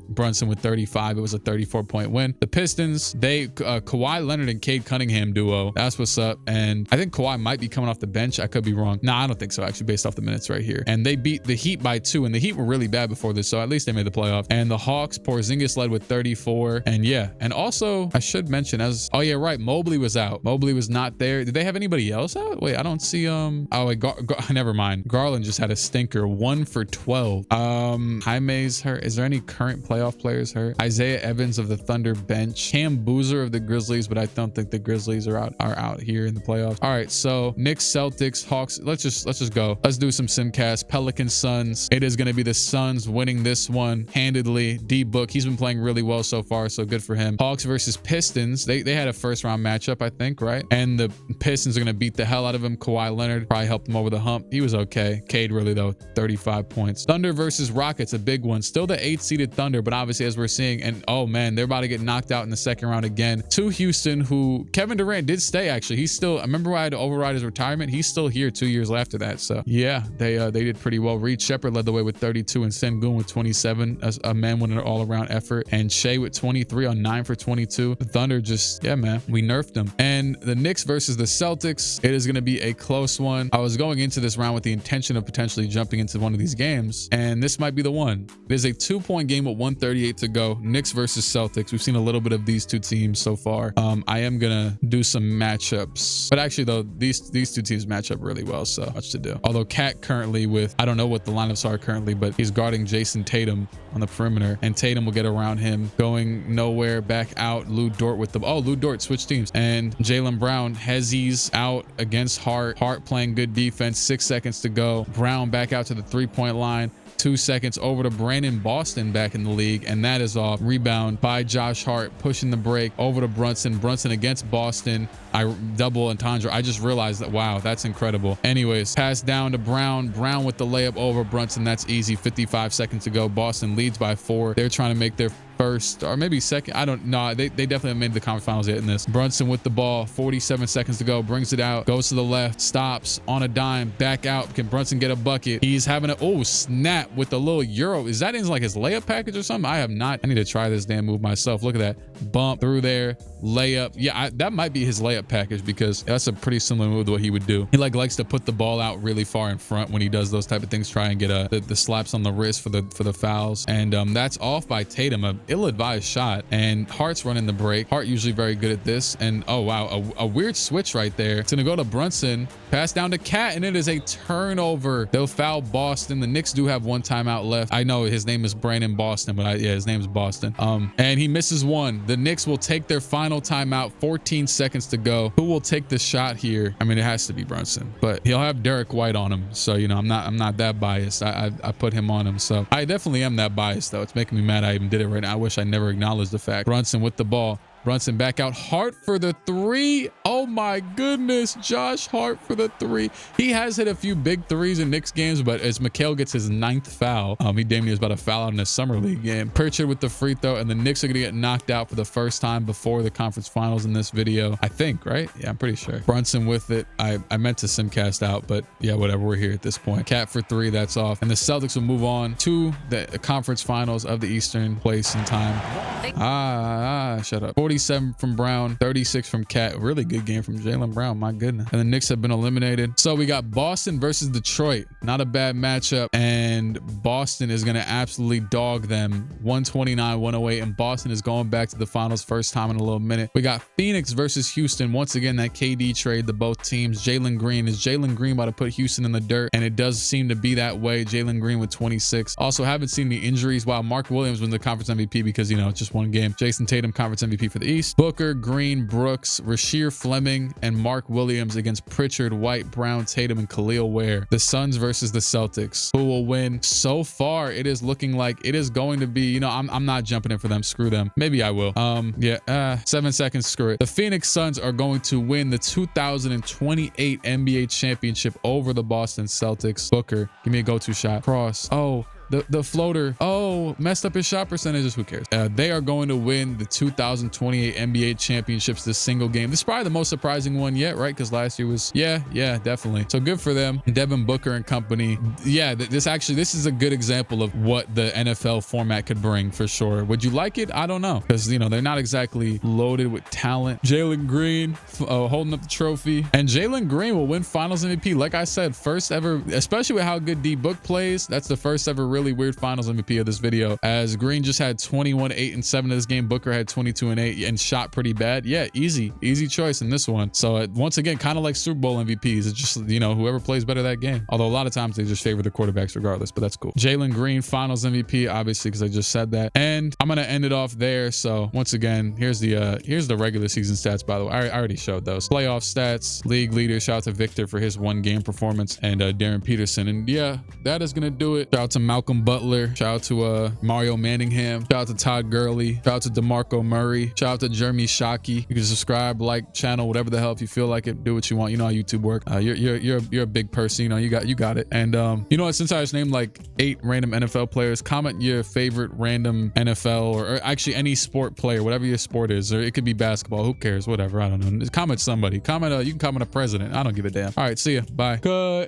Brunson with 35. It was a 34-point win. The Pistons, they Kawhi Leonard and Cade Cunningham duo. That's what's up. And I think Kawhi might be coming off the bench. I could be wrong. No, I don't think so, actually, based off the minutes right here. And they beat the Heat by 2, and the Heat were really bad before this, so at least they made the playoffs. And the Hawks, Porzingis led with 34. And yeah, and also I should mention, as oh yeah, right, Mobley was out. Mobley was not there. Did they have anybody else out? Wait, I don't see oh wait, never mind. Garland just had a stinker, 1 for 12. Jaime's hurt. Is there any current playoff players hurt? Isaiah Evans of the Thunder bench. Cam Boozer of the Grizzlies, but I don't think the Grizzlies are out here in the playoffs. All right, so Knicks, Celtics, Hawks. Let's just go. Let's do some simcast. Pelicans, Suns. It is going to be the Suns winning this one handedly. D-Book, he's been playing really well so far, so good for him. Hawks versus Pistons. They had a first round matchup, I think, right? And the Pistons are going to beat the hell out of him. Kawhi Leonard probably helped him over the hump. He was okay. Cade really though, 35 points. Thunder versus Rockets, a big one. Still the 8th-seeded Thunder, but obviously as we're seeing, and oh man, they're about to get knocked out in the second round again. To Houston, who Kevin Durant did stay actually. He's still, I remember I had to override his retirement. He's still here 2 years after that. So yeah, they did pretty well. Reed Shepard led the way with 32 and Sengun with 27. A man with an all-around effort. And Shea with 23 on 9 for 22. The Thunder just, yeah, man, we nerfed them. And the Knicks versus the Celtics, it is going to be a close one. I was going into this round with the intention of potentially jumping into one of these games, and this might be the one. It is a 2-point game with 138 to go. Knicks versus Celtics. We've seen a little bit of these two teams so far. I am gonna do some matchups, but actually though, these two teams match up really well, so much to do. Although Cat currently with, I don't know what the lineups are currently, but he's guarding Jason Tatum on the perimeter, and Tatum will get around him, going nowhere, back out. Lou Dort with the, oh, Lou Dort switched teams, and Jaylen Brown, Hezzy's out against Hart playing good defense. 6 seconds to go. Brown back out to the 3-point line. 2 seconds over to Brandon Boston back in the league, and that is off. Rebound by Josh Hart, pushing the break over to Brunson. Brunson against Boston. I double entendre. I just realized that, wow, that's incredible. Anyways, pass down to Brown. Brown with the layup over Brunson. That's easy. 55 seconds to go. Boston leads by 4. They're trying to make their first or maybe second. I don't know. They definitely have made the conference finals yet in this. Brunson with the ball, 47 seconds to go, brings it out, goes to the left, stops on a dime, back out. Can Brunson get a bucket? He's having a, oh snap, with the little Euro. Is that in like his layup package or something? I need to try this damn move myself. Look at that bump through there, layup. Yeah, that might be his layup package, because that's a pretty similar move to what he would do. He likes to put the ball out really far in front when he does those type of things, try and get the slaps on the wrist for the fouls. And that's off by Tatum. A ill-advised shot, and Hart's running the break. Hart usually very good at this, and oh wow, a weird switch right there. It's gonna go to Brunson, pass down to Cat, and it is a turnover. They'll foul Boston. The Knicks do have 1 timeout left. I know his name is Brandon Boston, but yeah, his name is Boston. And he misses one. The Knicks will take their final timeout. 14 seconds to go. Who will take the shot here? I mean, it has to be Brunson, but he'll have Derek White on him, so you know, I'm not that biased. I put him on him, so I definitely am that biased though. It's making me mad I even did it right now. wish I never acknowledged the fact. Brunson with the ball. Brunson back out. Hart for the 3. Oh my goodness. Josh Hart for the 3. He has hit a few big threes in Knicks games, but as Mikal gets his 9th foul, he damn near is about to foul out in a summer league game. Pritchard with the free throw, and the Knicks are going to get knocked out for the first time before the conference finals in this video. I think, right? Yeah, I'm pretty sure. Brunson with it. I meant to simcast out, but yeah, whatever. We're here at this point. Cat for 3. That's off. And the Celtics will move on to the conference finals of the Eastern place and time. Shut up. 47 from Brown, 36 from Cat. Really good game from Jaylen Brown. My goodness. And the Knicks have been eliminated. So we got Boston versus Detroit. Not a bad matchup. And Boston is going to absolutely dog them 129-108. And Boston is going back to the finals first time in a little minute. We got Phoenix versus Houston. Once again, that KD trade to both teams. Jalen Green. Is Jalen Green about to put Houston in the dirt? And it does seem to be that way. Jalen Green with 26. Also, haven't seen the injuries. While Mark Williams wins the conference MVP because, you know, it's just one game. Jason Tatum, conference MVP for the East. Booker, Green, Brooks, Rasheer Fleming, and Mark Williams against Pritchard, White, Brown, Tatum, and Khalil Ware. The Suns versus the Celtics. Who will win? So far, it is looking like it is going to be, you know, I'm not jumping in for them. Screw them. Maybe I will. 7 seconds. Screw it. The Phoenix Suns are going to win the 2028 NBA championship over the Boston Celtics. Booker, give me a go-to shot. Cross. Oh, the floater. Oh, messed up his shot percentages. Who cares? They are going to win the 2028 NBA championships this single game. This is probably the most surprising one yet, right? Because last year was, yeah, definitely. So good for them. Devin Booker and company. Yeah, this is a good example of what the NFL format could bring for sure. Would you like it? I don't know. Because, you know, they're not exactly loaded with talent. Jalen Green holding up the trophy. And Jalen Green will win finals MVP. Like I said, first ever, especially with how good D-Book plays. That's the first ever really weird finals MVP of this video, as Green just had 21, 8, and 7 in this game. Booker had 22 and 8 and shot pretty bad. Yeah, easy choice in this one. So once again, kind of like Super Bowl MVPs. It's just, you know, whoever plays better that game. Although a lot of times they just favor the quarterbacks regardless, but that's cool. Jalen Green finals MVP, obviously, because I just said that. And I'm gonna end it off there. So once again, here's the regular season stats. By the way, I already showed those. Playoff stats, league leader. Shout out to Victor for his 1 game performance, and Darren Peterson. And yeah, that is gonna do it. Shout out to Malcolm Butler. Shout out to Mario Manningham. Shout out to Todd Gurley. Shout out to DeMarco Murray. Shout out to Jeremy Shockey. You can subscribe, like, channel, whatever the hell. If you feel like it, do what you want. You know how YouTube work. You're a big person. You know, you got it. And you know what? Since I just named like 8 random NFL players, comment your favorite random NFL or actually any sport player, whatever your sport is, or it could be basketball. Who cares? Whatever. I don't know. Comment somebody. Comment. You can comment a president. I don't give a damn. All right. See ya. Bye. Good.